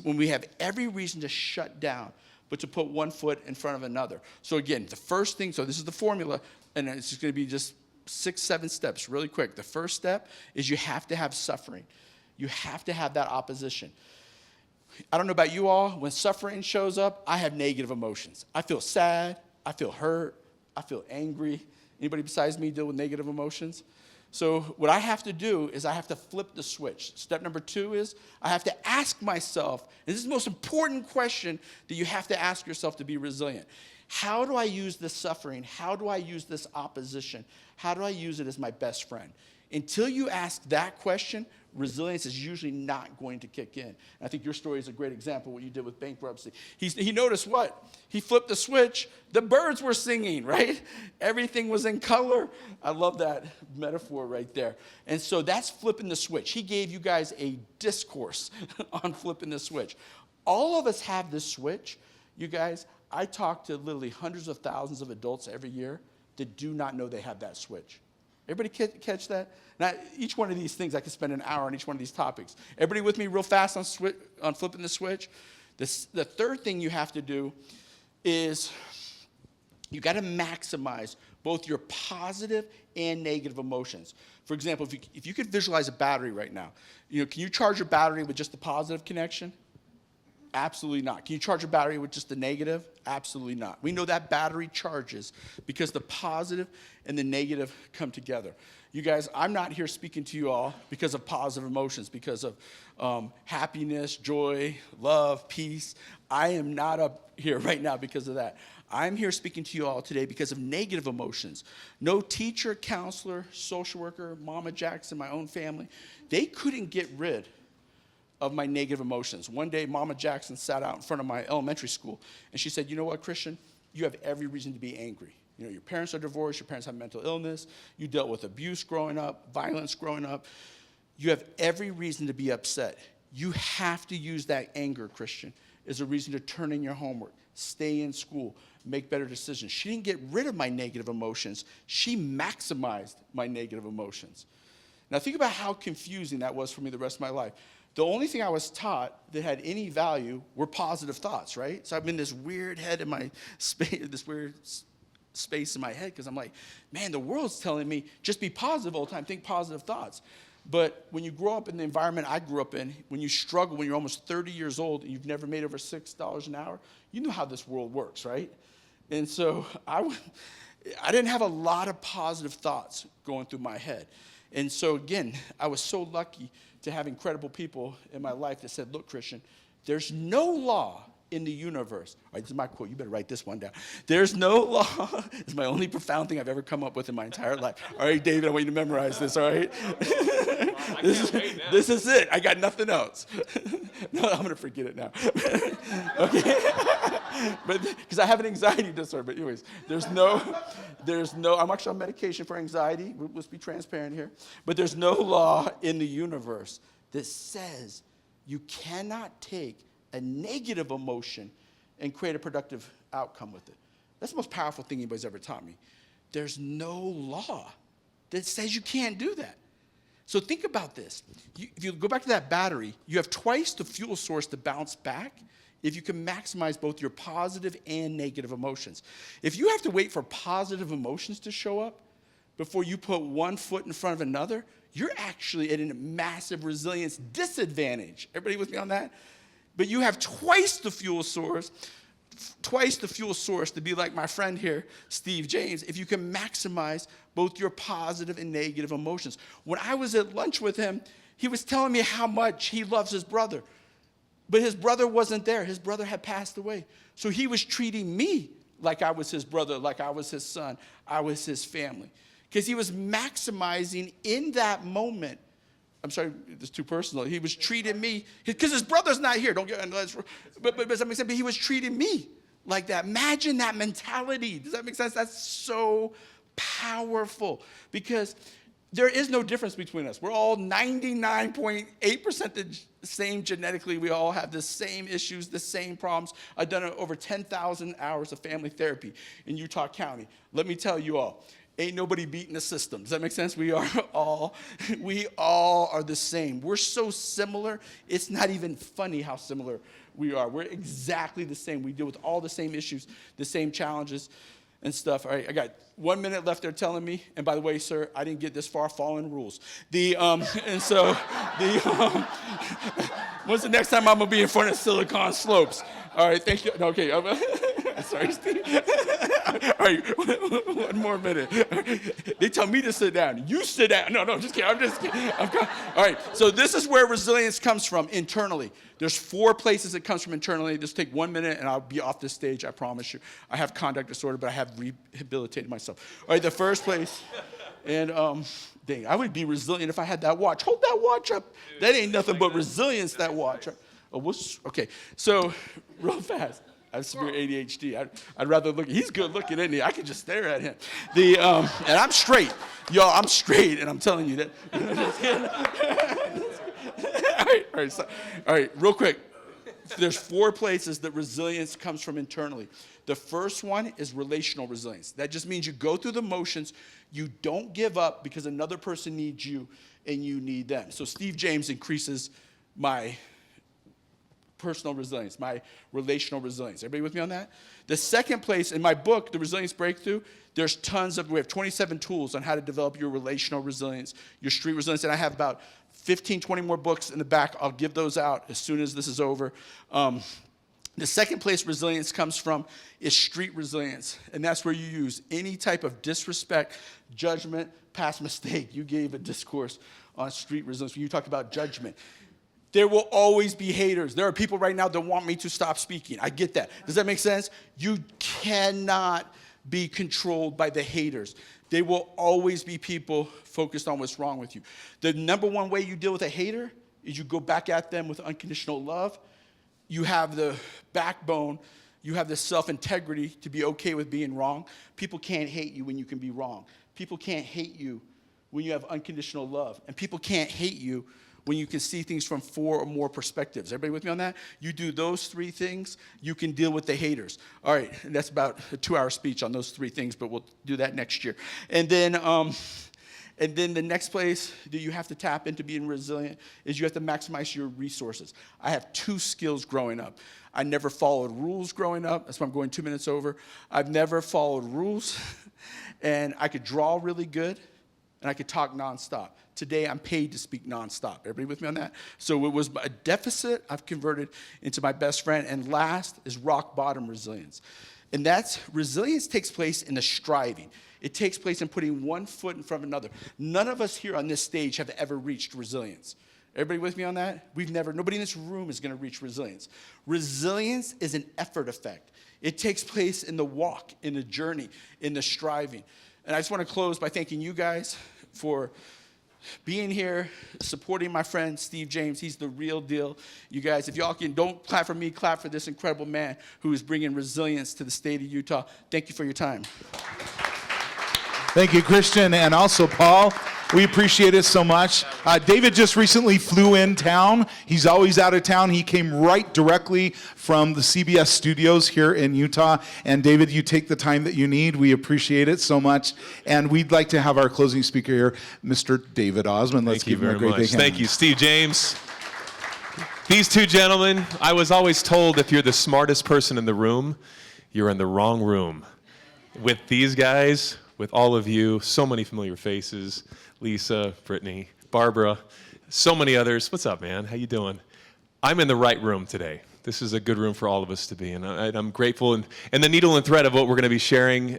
when we have every reason to shut down, but to put one foot in front of another? So again, the first thing, so this is the formula, and it's just going to be just 6, 7 steps really quick. The first step is you have to have suffering. You have to have that opposition. I don't know about you all, when suffering shows up, I have negative emotions. I feel sad, I feel hurt, I feel angry. Anybody besides me deal with negative emotions? So what I have to do is I have to flip the switch. Step number 2 is I have to ask myself, and this is the most important question that you have to ask yourself to be resilient. How do I use this suffering? How do I use this opposition? How do I use it as my best friend? Until you ask that question, resilience is usually not going to kick in. And I think your story is a great example of what you did with bankruptcy. He noticed what? He flipped the switch. The birds were singing, right? Everything was in color. I love that metaphor right there. And so that's flipping the switch. He gave you guys a discourse on flipping the switch. All of us have this switch. You guys, I talk to literally hundreds of thousands of adults every year that do not know they have that switch. Everybody catch that? Now, each one of these things, I could spend an hour on each one of these topics. Everybody with me real fast on flipping the switch? The third thing you have to do is you got to maximize both your positive and negative emotions. For example, if you could visualize a battery right now, can you charge your battery with just the positive connection? Absolutely not. Can you charge a battery with just the negative? Absolutely not. We know that battery charges because the positive and the negative come together. You guys, I'm not here speaking to you all because of positive emotions, because of happiness, joy, love, peace. I am not up here right now because of that. I'm here speaking to you all today because of negative emotions. No teacher, counselor, social worker, Mama Jackson, my own family, they couldn't get rid of my negative emotions. One day, Mama Jackson sat out in front of my elementary school, and she said, you know what, Christian? You have every reason to be angry. Your parents are divorced, your parents have mental illness, you dealt with abuse growing up, violence growing up. You have every reason to be upset. You have to use that anger, Christian, as a reason to turn in your homework, stay in school, make better decisions. She didn't get rid of my negative emotions. She maximized my negative emotions. Now think about how confusing that was for me the rest of my life. The only thing I was taught that had any value were positive thoughts, right? So I'm in this weird head in my space, this weird space in my head, because I'm like, man, the world's telling me just be positive all the time, think positive thoughts. But when you grow up in the environment I grew up in, when you struggle, when you're almost 30 years old and you've never made over $6 an hour, you know how this world works, right? And so I didn't have a lot of positive thoughts going through my head. And so again, I was so lucky to have incredible people in my life that said, look, Christian, there's no law in the universe. All right, this is my quote. You better write this one down. There's no law. It's my only profound thing I've ever come up with in my entire life. All right, David, I want you to memorize this, all right? This is it. I got nothing else. No, I'm going to forget it now. Okay? But because I have an anxiety disorder. But anyways, there's no, I'm actually on medication for anxiety. Let's be transparent here. But there's no law in the universe that says you cannot take a negative emotion and create a productive outcome with it. That's the most powerful thing anybody's ever taught me. There's no law that says you can't do that. So think about this. If you go back to that battery, you have twice the fuel source to bounce back if you can maximize both your positive and negative emotions. If you have to wait for positive emotions to show up before you put one foot in front of another, you're actually at a massive resilience disadvantage. Everybody with me on that? But you have twice the fuel source to be like my friend here, Steve James, if you can maximize both your positive and negative emotions. When I was at lunch with him, he was telling me how much he loves his brother. But his brother wasn't there. His brother had passed away. So he was treating me like I was his brother, like I was his son, I was his family. Because he was maximizing in that moment. I'm sorry, it's too personal. He was treating me, because his brother's not here. Don't get, but does that make sense? But he was treating me like that. Imagine that mentality. Does that make sense? That's so powerful. Because there is no difference between us. We're all 99.8% the same genetically. We all have the same issues, the same problems. I've done over 10,000 hours of family therapy in Utah County. Let me tell you all, ain't nobody beating the system. Does that make sense? We all are the same. We're so similar, it's not even funny how similar we are. We're exactly the same. We deal with all the same issues, the same challenges and stuff. All right, I got 1 minute left. They're telling me, and by the way, sir, I didn't get this far following rules. When's the next time I'm gonna be in front of Silicon Slopes? All right, thank you. No, okay, sorry, Steve. All right, 1 more minute. They tell me to sit down. You sit down. No, I'm just kidding. I'm just kidding. All right, so this is where resilience comes from internally. There's 4 places it comes from internally. Just take 1 minute and I'll be off this stage, I promise you. I have conduct disorder, but I have rehabilitated myself. All right, the first place, and dang, I would be resilient if I had that watch. Hold that watch up. That ain't nothing but resilience, that watch. Okay, so real fast. I have severe ADHD. I'd rather look. He's good looking, isn't he? I could just stare at him. And I'm straight, y'all. I'm straight, and I'm telling you that. All right, real quick. There's 4 places that resilience comes from internally. The first one is relational resilience. That just means you go through the motions. You don't give up because another person needs you and you need them. So Steve James increases my personal resilience, my relational resilience. Everybody with me on that? The second place, in my book, The Resilience Breakthrough, we have 27 tools on how to develop your relational resilience, your street resilience, and I have about 15, 20 more books in the back. I'll give those out as soon as this is over. The second place resilience comes from is street resilience, and that's where you use any type of disrespect, judgment, past mistake. You gave a discourse on street resilience when you talked about judgment. There will always be haters. There are people right now that want me to stop speaking. I get that. Does that make sense? You cannot be controlled by the haters. There will always be people focused on what's wrong with you. The number one way you deal with a hater is you go back at them with unconditional love. You have the backbone, you have the self-integrity to be okay with being wrong. People can't hate you when you can be wrong. People can't hate you when you have unconditional love. And people can't hate you when you can see things from 4 or more perspectives. Everybody with me on that? You do those 3 things, you can deal with the haters. All right, and that's about a 2-hour speech on those 3 things, but we'll do that next year. And then the next place that you have to tap into being resilient is you have to maximize your resources. I have 2 skills growing up. I never followed rules growing up. That's why I'm going 2 minutes over. I've never followed rules, and I could draw really good, and I could talk nonstop. Today, I'm paid to speak nonstop. Everybody with me on that? So it was a deficit I've converted into my best friend. And last is rock bottom resilience. And resilience takes place in the striving. It takes place in putting one foot in front of another. None of us here on this stage have ever reached resilience. Everybody with me on that? Nobody in this room is going to reach resilience. Resilience is an effort effect. It takes place in the walk, in the journey, in the striving. And I just want to close by thanking you guys for being here, supporting my friend Steve James. He's the real deal. You guys, if y'all don't clap for me, clap for this incredible man who is bringing resilience to the state of Utah. Thank you for your time. Thank you, Christian, and also Paul. We appreciate it so much. David just recently flew in town. He's always out of town. He came right directly from the CBS studios here in Utah. And David, you take the time that you need. We appreciate it so much. And we'd like to have our closing speaker here, Mr. David Osmond. Let's give him a great big hand. Thank you, Steve James. These 2 gentlemen, I was always told if you're the smartest person in the room, you're in the wrong room. With these guys, with all of you, so many familiar faces. Lisa, Brittany, Barbara, so many others. What's up, man? How you doing? I'm in the right room today. This is a good room for all of us to be in. I'm grateful, and the needle and thread of what we're going to be sharing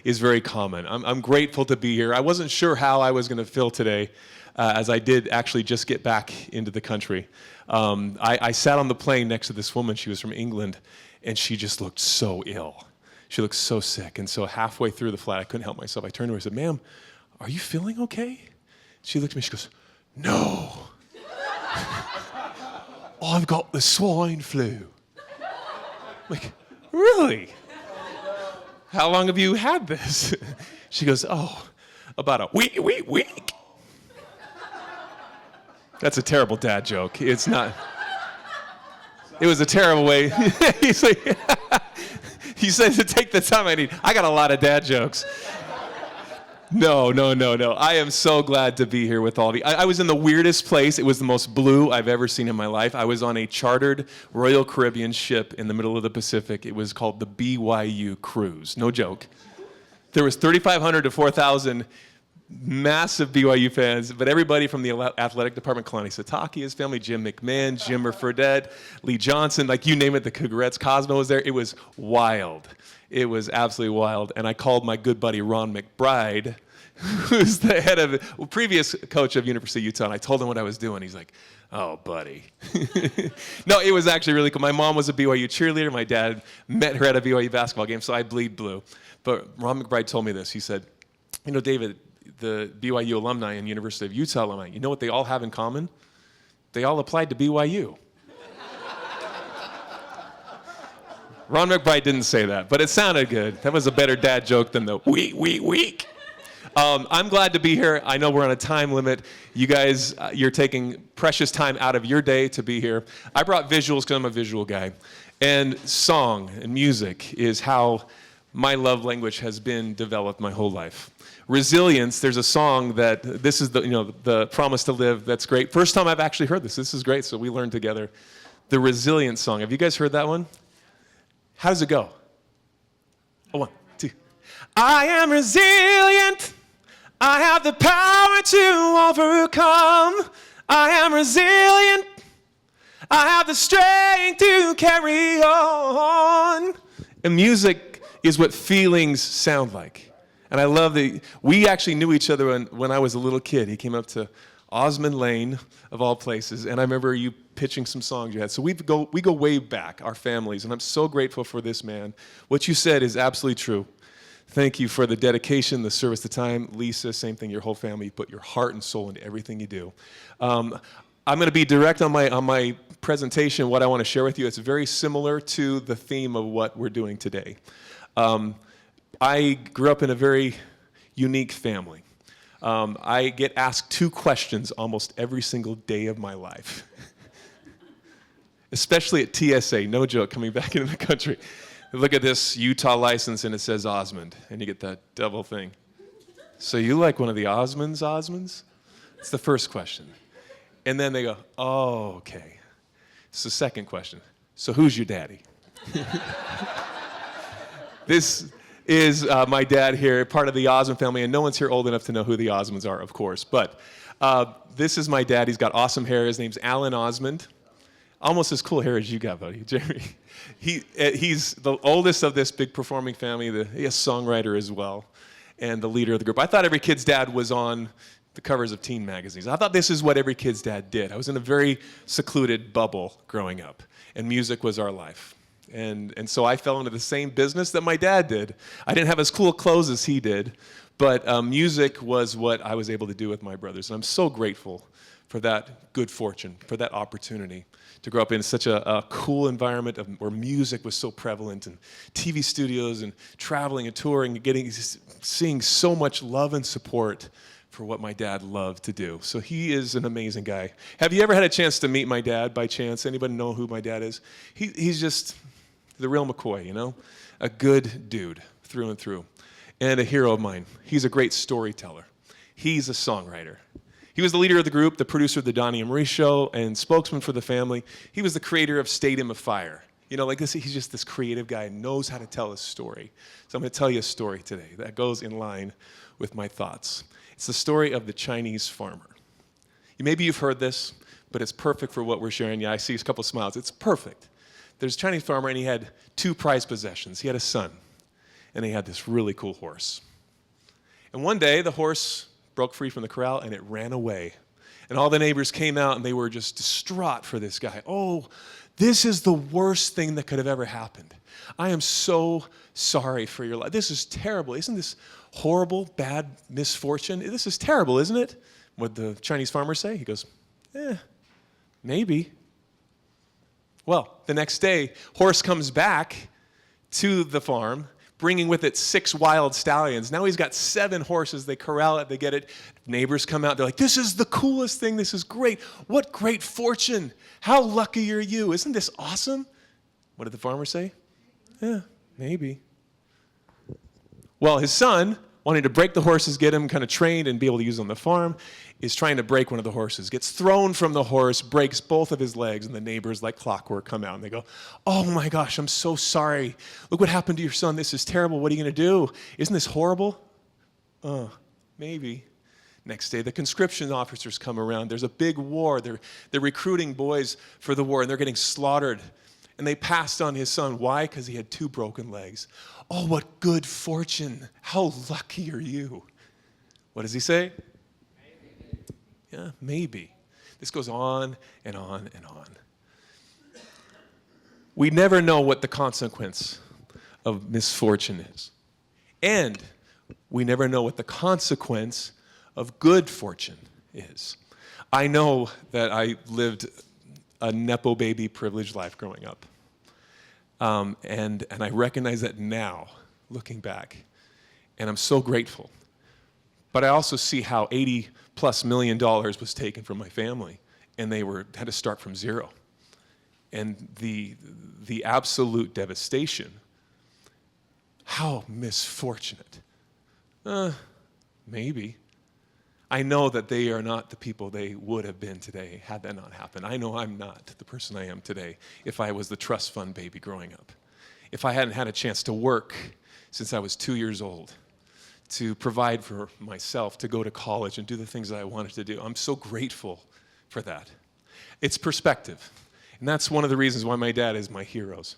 is very common. I'm grateful to be here. I wasn't sure how I was going to feel today, as I did actually just get back into the country. I sat on the plane next to this woman. She was from England, and she just looked so ill. She looked so sick, and so halfway through the flight, I couldn't help myself. I turned to her and said, "Ma'am, are you feeling okay?" She looked at me, she goes, "No. I've got the swine flu." I'm like, "Really? How long have you had this?" She goes, "Oh, about a week. That's a terrible dad joke. It's not. It was a terrible way. He's like, he said to take the time I need. I got a lot of dad jokes. No. I am so glad to be here with all of you. I was in the weirdest place. It was the most blue I've ever seen in my life. I was on a chartered Royal Caribbean ship in the middle of the Pacific. It was called the BYU cruise. No joke. There was 3,500 to 4,000 massive BYU fans, but everybody from the athletic department, Kalani Satake, his family, Jim McMahon, Jimmer Fredette, Lee Johnson, like you name it, the Cougarettes, Cosmo was there. It was wild. It was absolutely wild. And I called my good buddy Ron McBride, who's the head of, previous coach of University of Utah, and I told him what I was doing. He's like, oh, buddy. No, it was actually really cool. My mom was a BYU cheerleader. My dad met her at a BYU basketball game, so I bleed blue. But Ron McBride told me this. He said, you know, David, the BYU alumni and University of Utah alumni, you know what they all have in common? They all applied to BYU. Ron McBride didn't say that, but it sounded good. That was a better dad joke than the weak. I'm glad to be here. I know we're on a time limit. You guys, you're taking precious time out of your day to be here. I brought visuals because I'm a visual guy. And song and music is how my love language has been developed my whole life. Resilience, there's a song that, this is the Promise to Live, that's great. First time I've actually heard this. This is great, so we learned together. The Resilience song. Have you guys heard that one? How does it go? Oh, 1, 2. I am resilient. I have the power to overcome. I am resilient. I have the strength to carry on. And music is what feelings sound like. And I love that we actually knew each other when I was a little kid. He came up to Osmond Lane, of all places, and I remember you pitching some songs you had. So we go way back, our families, and I'm so grateful for this man. What you said is absolutely true. Thank you for the dedication, the service, the time. Lisa, same thing, your whole family. You put your heart and soul into everything you do. I'm going to be direct on my presentation, what I want to share with you. It's very similar to the theme of what we're doing today. I grew up in a very unique family. I get asked 2 questions almost every single day of my life, especially at TSA, no joke, coming back into the country. Look at this Utah license and it says Osmond, and you get that double thing. So you like one of the Osmonds? It's the first question. And then they go, oh, okay. It's the second question. So who's your daddy? This is my dad here, part of the Osmond family, and no one's here old enough to know who the Osmonds are, of course. But this is my dad. He's got awesome hair. His name's Alan Osmond. Almost as cool hair as you got, buddy, Jeremy. He's the oldest of this big performing family, a songwriter as well, and the leader of the group. I thought every kid's dad was on the covers of teen magazines. I thought this is what every kid's dad did. I was in a very secluded bubble growing up, and music was our life. And so I fell into the same business that my dad did. I didn't have as cool clothes as he did, but music was what I was able to do with my brothers. And I'm so grateful for that good fortune, for that opportunity to grow up in such a cool environment where music was so prevalent, and TV studios and traveling and touring and seeing so much love and support for what my dad loved to do. So he is an amazing guy. Have you ever had a chance to meet my dad by chance? Anybody know who my dad is? He's just the real McCoy, you know? A good dude through and through. And a hero of mine. He's a great storyteller. He's a songwriter. He was the leader of the group, the producer of the Donnie and Marie Show, and spokesman for the family. He was the creator of Stadium of Fire. You know, like this, he's just this creative guy and knows how to tell a story. So I'm going to tell you a story today that goes in line with my thoughts. It's the story of the Chinese farmer. Maybe you've heard this, but it's perfect for what we're sharing. Yeah, I see a couple of smiles. It's perfect. There's a Chinese farmer, and he had 2 prized possessions. He had a son, and he had this really cool horse. And one day, the horse broke free from the corral, and it ran away. And all the neighbors came out, and they were just distraught for this guy. Oh, this is the worst thing that could have ever happened. I am so sorry for your life. This is terrible. Isn't this horrible, bad misfortune? This is terrible, isn't it? What the Chinese farmer say? He goes, maybe. Well, the next day, horse comes back to the farm, bringing with it 6 wild stallions. Now he's got 7 horses. They corral it, they get it. Neighbors come out, they're like, this is the coolest thing, this is great. What great fortune. How lucky are you? Isn't this awesome? What did the farmer say? Yeah, maybe. Well, his son, wanting to break the horses, get him kind of trained and be able to use them on the farm, is trying to break one of the horses, gets thrown from the horse, breaks both of his legs, and the neighbors, like clockwork, come out and they go, oh my gosh, I'm so sorry. Look what happened to your son. This is terrible. What are you going to do? Isn't this horrible? Maybe. Next day, the conscription officers come around. There's a big war. They're recruiting boys for the war, and they're getting slaughtered. And they passed on his son. Why? Because he had 2 broken legs. Oh, what good fortune. How lucky are you? What does he say? Yeah, maybe. This goes on and on and on. We never know what the consequence of misfortune is. And we never know what the consequence of good fortune is. I know that I lived a Nepo baby privileged life growing up. And I recognize that now, looking back. And I'm so grateful. But I also see how $80+ million was taken from my family, and they had to start from zero. And the absolute devastation, how misfortunate. Maybe. I know that they are not the people they would have been today had that not happened. I know I'm not the person I am today if I was the trust fund baby growing up. If I hadn't had a chance to work since I was 2 years old, to provide for myself, to go to college and do the things that I wanted to do. I'm so grateful for that. It's perspective. And that's one of the reasons why my dad is my heroes.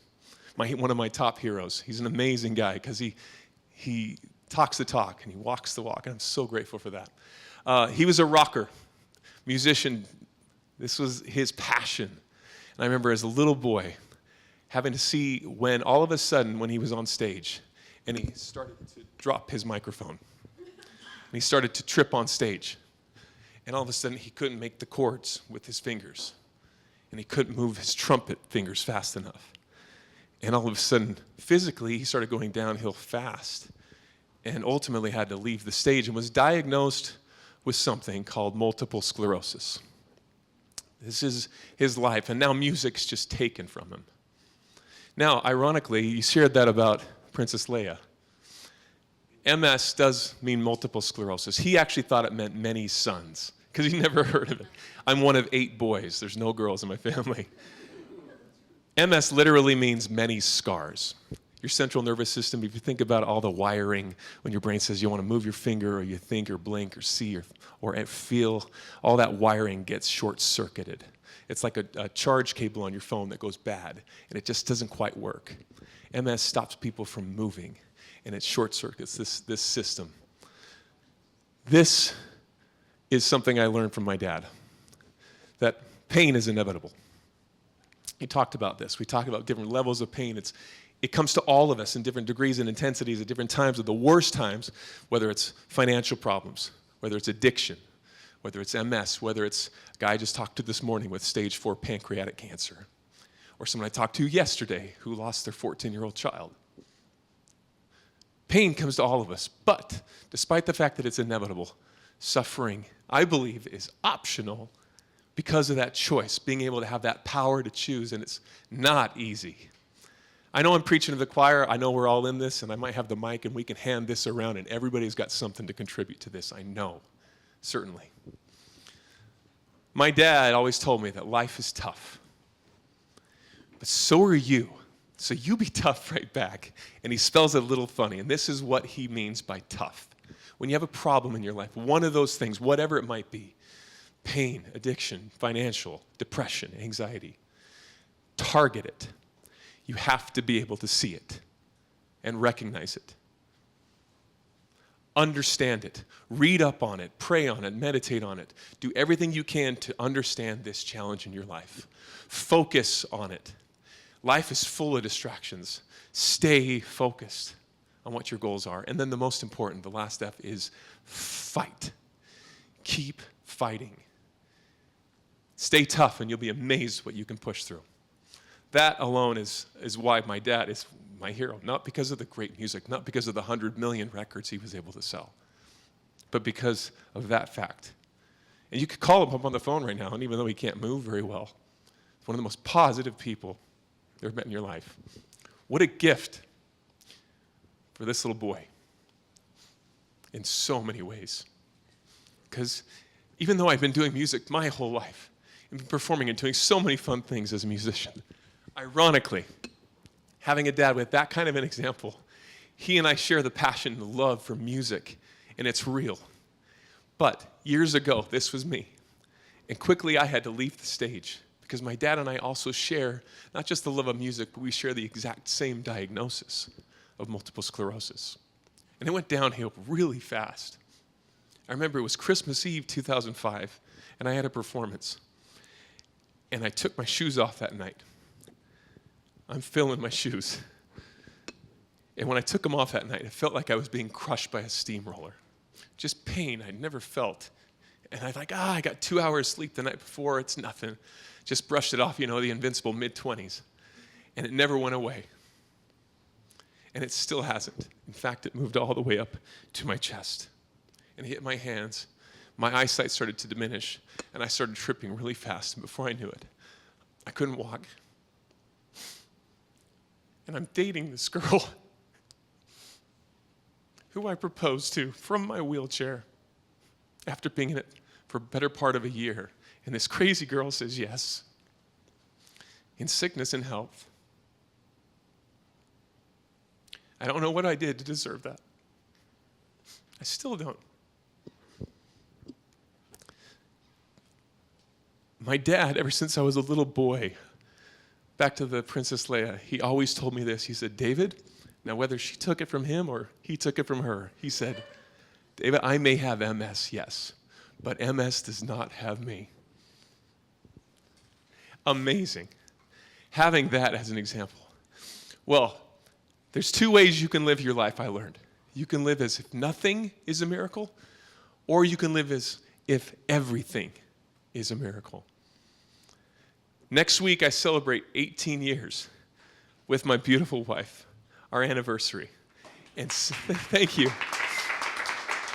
One of my top heroes. He's an amazing guy because he talks the talk and he walks the walk. And I'm so grateful for that. He was a rocker, musician. This was his passion. And I remember as a little boy having to see when all of a sudden when he was on stage and he started to drop his microphone. And he started to trip on stage. And all of a sudden he couldn't make the chords with his fingers. And he couldn't move his trumpet fingers fast enough. And all of a sudden, physically, he started going downhill fast. And ultimately had to leave the stage and was diagnosed with something called multiple sclerosis. This is his life, and now music's just taken from him. Now, ironically, you shared that about Princess Leia. MS does mean multiple sclerosis. He actually thought it meant many sons, because he never heard of it. I'm one of 8 boys. There's no girls in my family. MS literally means many scars. Your central nervous system, if you think about all the wiring, when your brain says you want to move your finger or you think or blink or see or feel, all that wiring gets short-circuited. It's like a charge cable on your phone that goes bad, and it just doesn't quite work. MS stops people from moving, and it short-circuits this system. This is something I learned from my dad, that pain is inevitable. He talked about this. We talked about different levels of pain. It comes to all of us in different degrees and intensities at different times, at the worst times, whether it's financial problems, whether it's addiction, whether it's MS, whether it's a guy I just talked to this morning with stage 4 pancreatic cancer, or someone I talked to yesterday who lost their 14-year-old child. Pain comes to all of us, but despite the fact that it's inevitable, suffering, I believe, is optional because of that choice, being able to have that power to choose, and it's not easy. I know I'm preaching to the choir. I know we're all in this, and I might have the mic, and we can hand this around, and everybody's got something to contribute to this. I know, certainly. My dad always told me that life is tough, but so are you. So you be tough right back. And he spells it a little funny, and this is what he means by tough. When you have a problem in your life, one of those things, whatever it might be, pain, addiction, financial, depression, anxiety, target it. You have to be able to see it and recognize it. Understand it. Read up on it. Pray on it. Meditate on it. Do everything you can to understand this challenge in your life. Focus on it. Life is full of distractions. Stay focused on what your goals are. And then the most important, the last F, is fight. Keep fighting. Stay tough, and you'll be amazed what you can push through. That alone is why my dad is my hero. Not because of the great music, not because of the 100 million records he was able to sell, but because of that fact. And you could call him up on the phone right now, and even though he can't move very well, he's one of the most positive people you've ever met in your life. What a gift for this little boy in so many ways. Because even though I've been doing music my whole life, and been performing and doing so many fun things as a musician, ironically, having a dad with that kind of an example, he and I share the passion and the love for music, and it's real. But years ago, this was me. And quickly I had to leave the stage because my dad and I also share not just the love of music, but we share the exact same diagnosis of multiple sclerosis. And it went downhill really fast. I remember it was Christmas Eve 2005, and I had a performance. And I took my shoes off that night. I'm feeling my shoes. And when I took them off that night, it felt like I was being crushed by a steamroller. Just pain I'd never felt. And I was I got 2 hours sleep the night before, it's nothing. Just brushed it off, the invincible mid-20s. And it never went away. And it still hasn't. In fact, it moved all the way up to my chest. And it hit my hands. My eyesight started to diminish, and I started tripping really fast. And before I knew it, I couldn't walk. And I'm dating this girl who I proposed to from my wheelchair after being in it for a better part of a year. And this crazy girl says yes, in sickness and health. I don't know what I did to deserve that. I still don't. My dad, ever since I was a little boy, back to the Princess Leia, he always told me this. He said, David, now whether she took it from him or he took it from her, he said, David, I may have MS, yes, but MS does not have me. Amazing. Having that as an example. Well, there's two ways you can live your life, I learned. You can live as if nothing is a miracle, or you can live as if everything is a miracle. Next week, I celebrate 18 years with my beautiful wife, our anniversary. And thank you.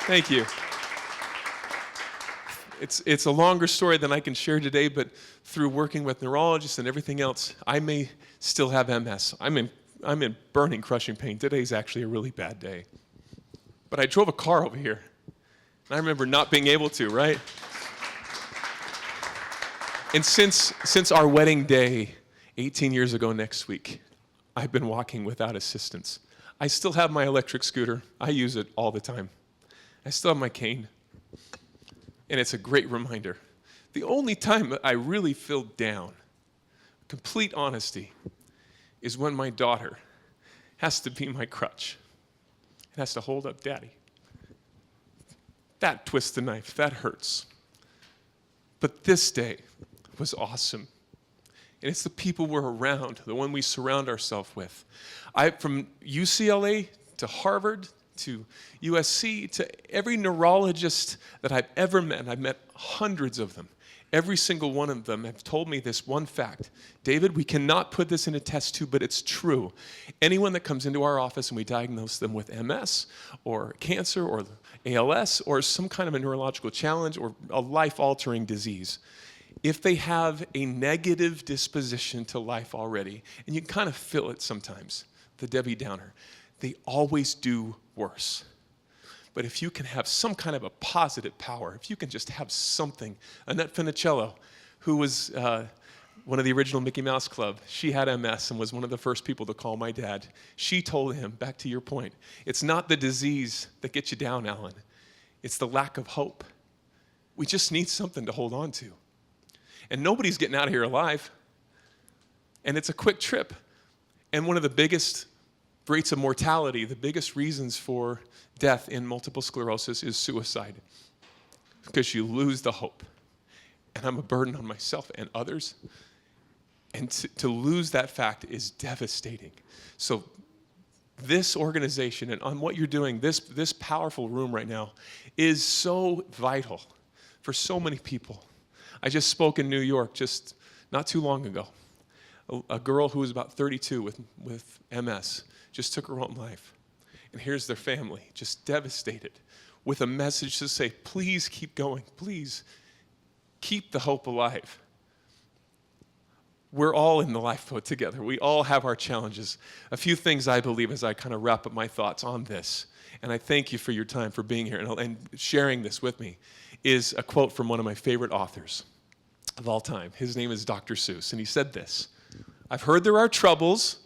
Thank you. It's a longer story than I can share today, but through working with neurologists and everything else, I may still have MS. I'm in burning, crushing pain. Today's actually a really bad day. But I drove a car over here, and I remember not being able to, right? And since our wedding day, 18 years ago next week, I've been walking without assistance. I still have my electric scooter. I use it all the time. I still have my cane. And it's a great reminder. The only time that I really feel down, complete honesty, is when my daughter has to be my crutch. It has to hold up Daddy. That twists the knife. That hurts. But this day was awesome. And it's the people we're around, the one we surround ourselves with. From UCLA to Harvard to USC to every neurologist that I've ever met, and I've met hundreds of them, every single one of them have told me this one fact. David, we cannot put this in a test tube, but it's true. Anyone that comes into our office and we diagnose them with MS or cancer or ALS or some kind of a neurological challenge or a life-altering disease, if they have a negative disposition to life already, and you can kind of feel it sometimes, the Debbie Downer, they always do worse. But if you can have some kind of a positive power, if you can just have something, Annette Funicello, who was one of the original Mickey Mouse Club, she had MS and was one of the first people to call my dad. She told him, back to your point, it's not the disease that gets you down, Alan. It's the lack of hope. We just need something to hold on to. And nobody's getting out of here alive. And it's a quick trip. And one of the biggest rates of mortality, the biggest reasons for death in multiple sclerosis is suicide. Because you lose the hope. And I'm a burden on myself and others. And to lose that fact is devastating. So this organization and on what you're doing, this powerful room right now is so vital for so many people. I just spoke in New York just not too long ago A girl who was about 32 with MS just took her own life. And here's their family, just devastated, with a message to say, please keep going. Please keep the hope alive. We're all in the lifeboat together. We all have our challenges. A few things I believe as I kind of wrap up my thoughts on this, and I thank you for your time, for being here and sharing this with me, is a quote from one of my favorite authors of all time. His name is Dr. Seuss, and he said this: I've heard there are troubles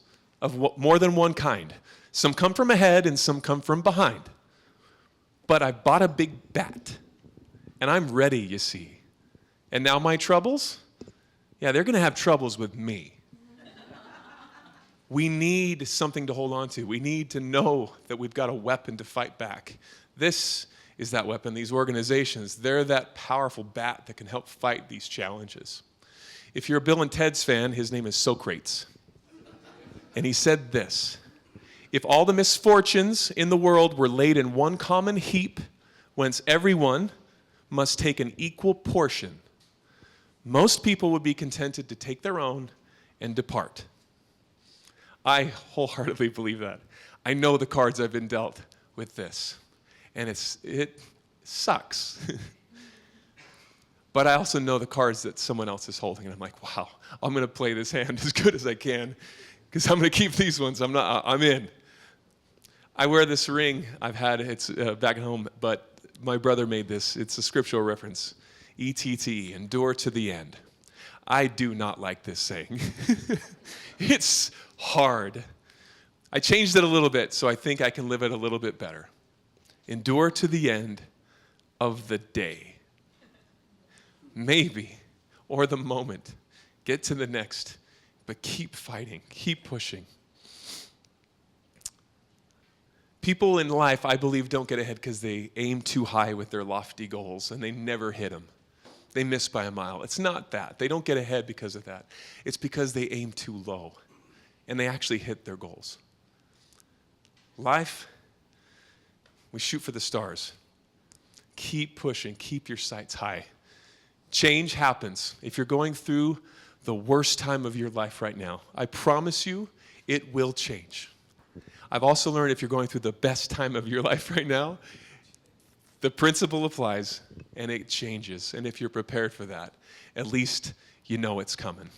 of more than one kind. Some come from ahead and some come from behind. But I've bought a big bat, and I'm ready, you see. And now my troubles? Yeah, they're going to have troubles with me. We need something to hold on to. We need to know that we've got a weapon to fight back. This is that weapon. These organizations, they're that powerful bat that can help fight these challenges. If you're a Bill and Ted's fan, his name is Socrates. And he said this: if all the misfortunes in the world were laid in one common heap, whence everyone must take an equal portion, most people would be contented to take their own and depart. I wholeheartedly believe that. I know the cards I've been dealt with this, and it sucks. But I also know the cards that someone else is holding, and I'm like, wow, I'm going to play this hand as good as I can, because I'm going to keep these ones. I'm in. I wear this ring. I've had it's back at home, but my brother made this. It's a scriptural reference. ETT, endure to the end. I do not like this saying. It's hard. I changed it a little bit, so I think I can live it a little bit better. Endure to the end of the day. Maybe, or the moment. Get to the next, but keep fighting, keep pushing. People in life, I believe, don't get ahead because they aim too high with their lofty goals, and they never hit them. They miss by a mile. It's not that. They don't get ahead because of that. It's because they aim too low, and they actually hit their goals. Life, we shoot for the stars. Keep pushing. Keep your sights high. Change happens. If you're going through the worst time of your life right now, I promise you it will change. I've also learned if you're going through the best time of your life right now, the principle applies and it changes. And if you're prepared for that, at least you know it's coming.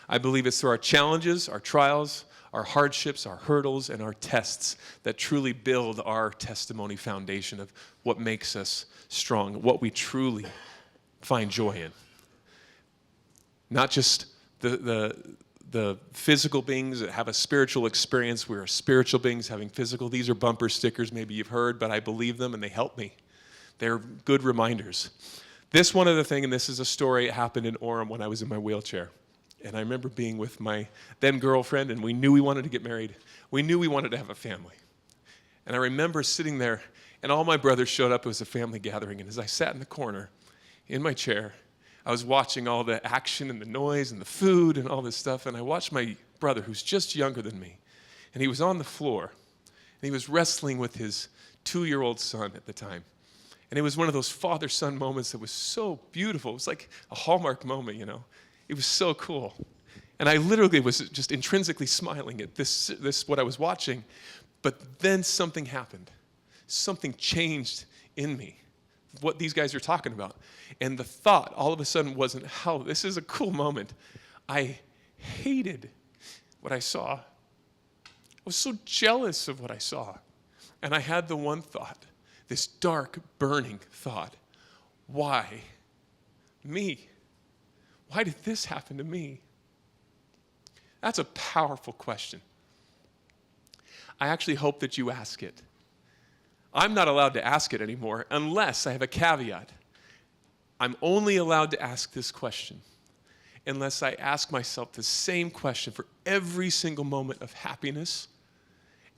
I believe it's through our challenges, our trials, our hardships, our hurdles, and our tests that truly build our testimony foundation of what makes us strong, what we truly find joy in. Not just the physical beings that have a spiritual experience. We are spiritual beings having physical. These are bumper stickers maybe you've heard, but I believe them and they help me. They're good reminders. This one other thing, and this is a story, it happened in Orem when I was in my wheelchair. And I remember being with my then girlfriend, and we knew we wanted to get married. We knew we wanted to have a family. And I remember sitting there, and all my brothers showed up. It was a family gathering. And as I sat in the corner in my chair, I was watching all the action and the noise and the food and all this stuff. And I watched my brother, who's just younger than me. And he was on the floor. And he was wrestling with his 2-year-old son at the time. And it was one of those father-son moments that was so beautiful. It was like a Hallmark moment, you know. It was so cool. And I literally was just intrinsically smiling at this what I was watching. But then something happened. Something changed in me. What these guys are talking about. And the thought all of a sudden wasn't, oh, this is a cool moment. I hated what I saw. I was so jealous of what I saw. And I had the one thought, this dark, burning thought. Why me? Why did this happen to me? That's a powerful question. I actually hope that you ask it. I'm not allowed to ask it anymore unless I have a caveat. I'm only allowed to ask this question unless I ask myself the same question for every single moment of happiness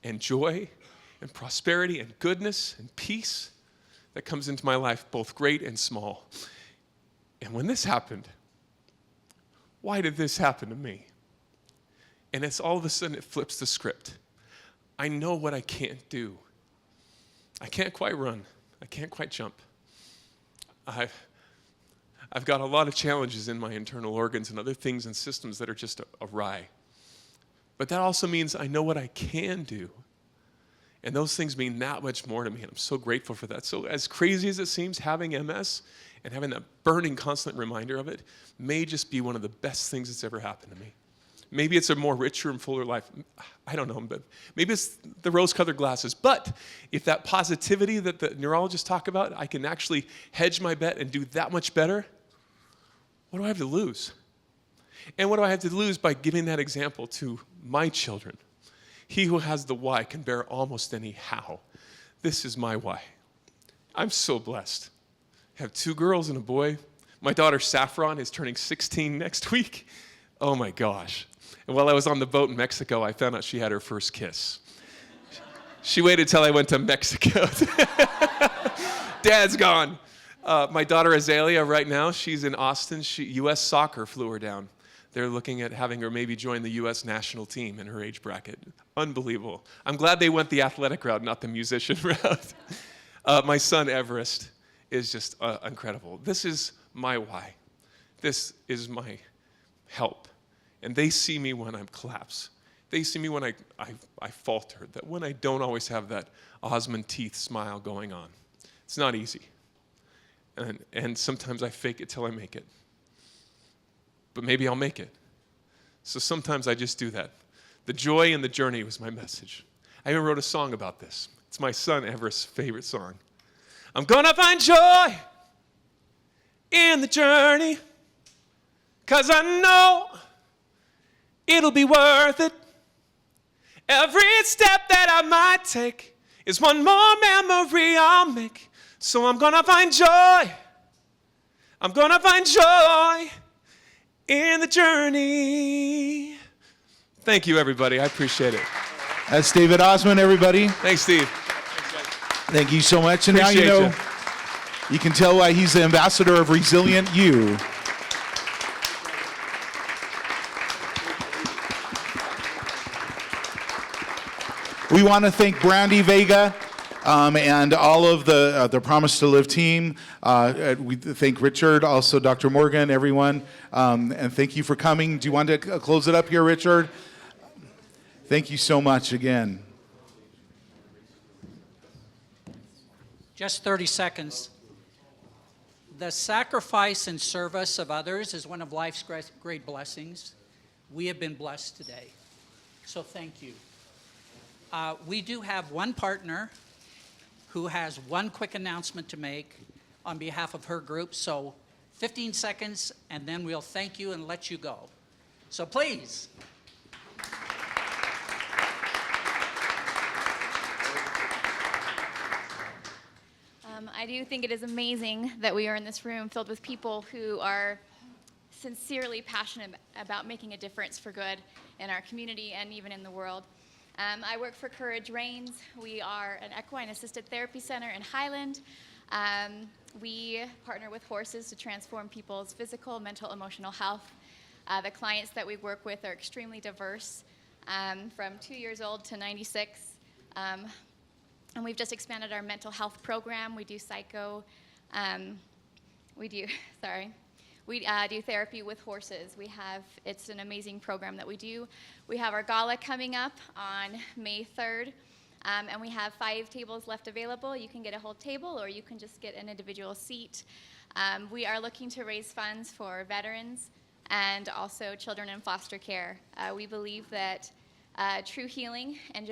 and joy and prosperity and goodness and peace that comes into my life, both great and small. And when this happened, why did this happen to me? And it's all of a sudden it flips the script. I know what I can't do. I can't quite run. I can't quite jump. I've got a lot of challenges in my internal organs and other things and systems that are just awry. But that also means I know what I can do. And those things mean that much more to me, and I'm so grateful for that. So as crazy as it seems, having MS and having that burning constant reminder of it may just be one of the best things that's ever happened to me. Maybe it's a more richer and fuller life. I don't know, but maybe it's the rose-colored glasses. But if that positivity that the neurologists talk about, I can actually hedge my bet and do that much better, what do I have to lose? And what do I have to lose by giving that example to my children? He who has the why can bear almost any how. This is my why. I'm so blessed. I have 2 girls and a boy. My daughter Saffron is turning 16 next week. Oh my gosh. And while I was on the boat in Mexico, I found out she had her first kiss. She waited till I went to Mexico. Dad's gone. My daughter Azalea right now, she's in Austin. U.S. Soccer flew her down. They're looking at having her maybe join the U.S. national team in her age bracket. Unbelievable. I'm glad they went the athletic route, not the musician route. My son Everest is just incredible. This is my why. This is my help. And they see me when I collapse. They see me when I falter, that when I don't always have that Osmond teeth smile going on. It's not easy. And sometimes I fake it till I make it. But maybe I'll make it. So sometimes I just do that. The joy in the journey was my message. I even wrote a song about this. It's my son Everest's favorite song. I'm gonna find joy in the journey, 'cause I know it'll be worth it. Every step that I might take is one more memory I'll make. So I'm gonna find joy. I'm gonna find joy in the journey. Thank you, everybody. I appreciate it. That's David Osmond, everybody. Thanks, Steve. Thank you so much. And Appreciate now you can tell why he's the ambassador of ResilientYOU. We want to thank Brandy Vega and all of the Promise to Live team. We thank Richard, also Dr. Morgan, everyone. And thank you for coming. Do you want to close it up here, Richard? Thank you so much again. Just 30 seconds. The sacrifice and service of others is one of life's great blessings. We have been blessed today. So thank you. We do have one partner who has one quick announcement to make on behalf of her group. So 15 seconds, and then we'll thank you and let you go. So please. I do think it is amazing that we are in this room filled with people who are sincerely passionate about making a difference for good in our community and even in the world. I work for Courage Reigns. We are an equine assisted therapy center in Highland. We partner with horses to transform people's physical, mental, emotional health. The clients that we work with are extremely diverse, from 2 years old to 96. And we've just expanded our mental health program. We do we do therapy with horses. It's an amazing program that we do. We have our gala coming up on May 3rd, and we have 5 tables left available. You can get a whole table, or you can just get an individual seat. We are looking to raise funds for veterans and also children in foster care. We believe that true healing and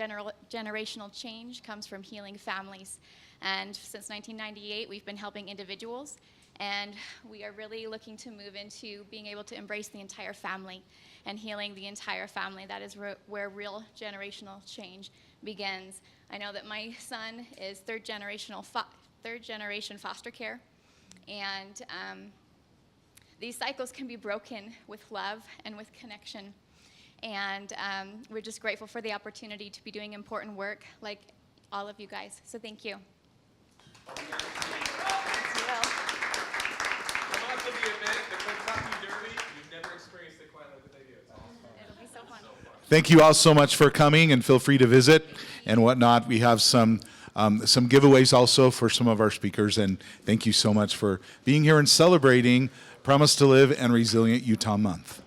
generational change comes from healing families. And since 1998, we've been helping individuals. And we are really looking to move into being able to embrace the entire family and healing the entire family. That is where real generational change begins. I know that my son is third generation foster care. And these cycles can be broken with love and with connection. And we're just grateful for the opportunity to be doing important work like all of you guys. So thank you. To the event, the Kentucky Derby, you've never experienced it quite like they do. It'll be so fun. Thank you all so much for coming, and feel free to visit and whatnot. We have some giveaways also for some of our speakers, and thank you so much for being here and celebrating Promise to Live and Resilient Utah Month.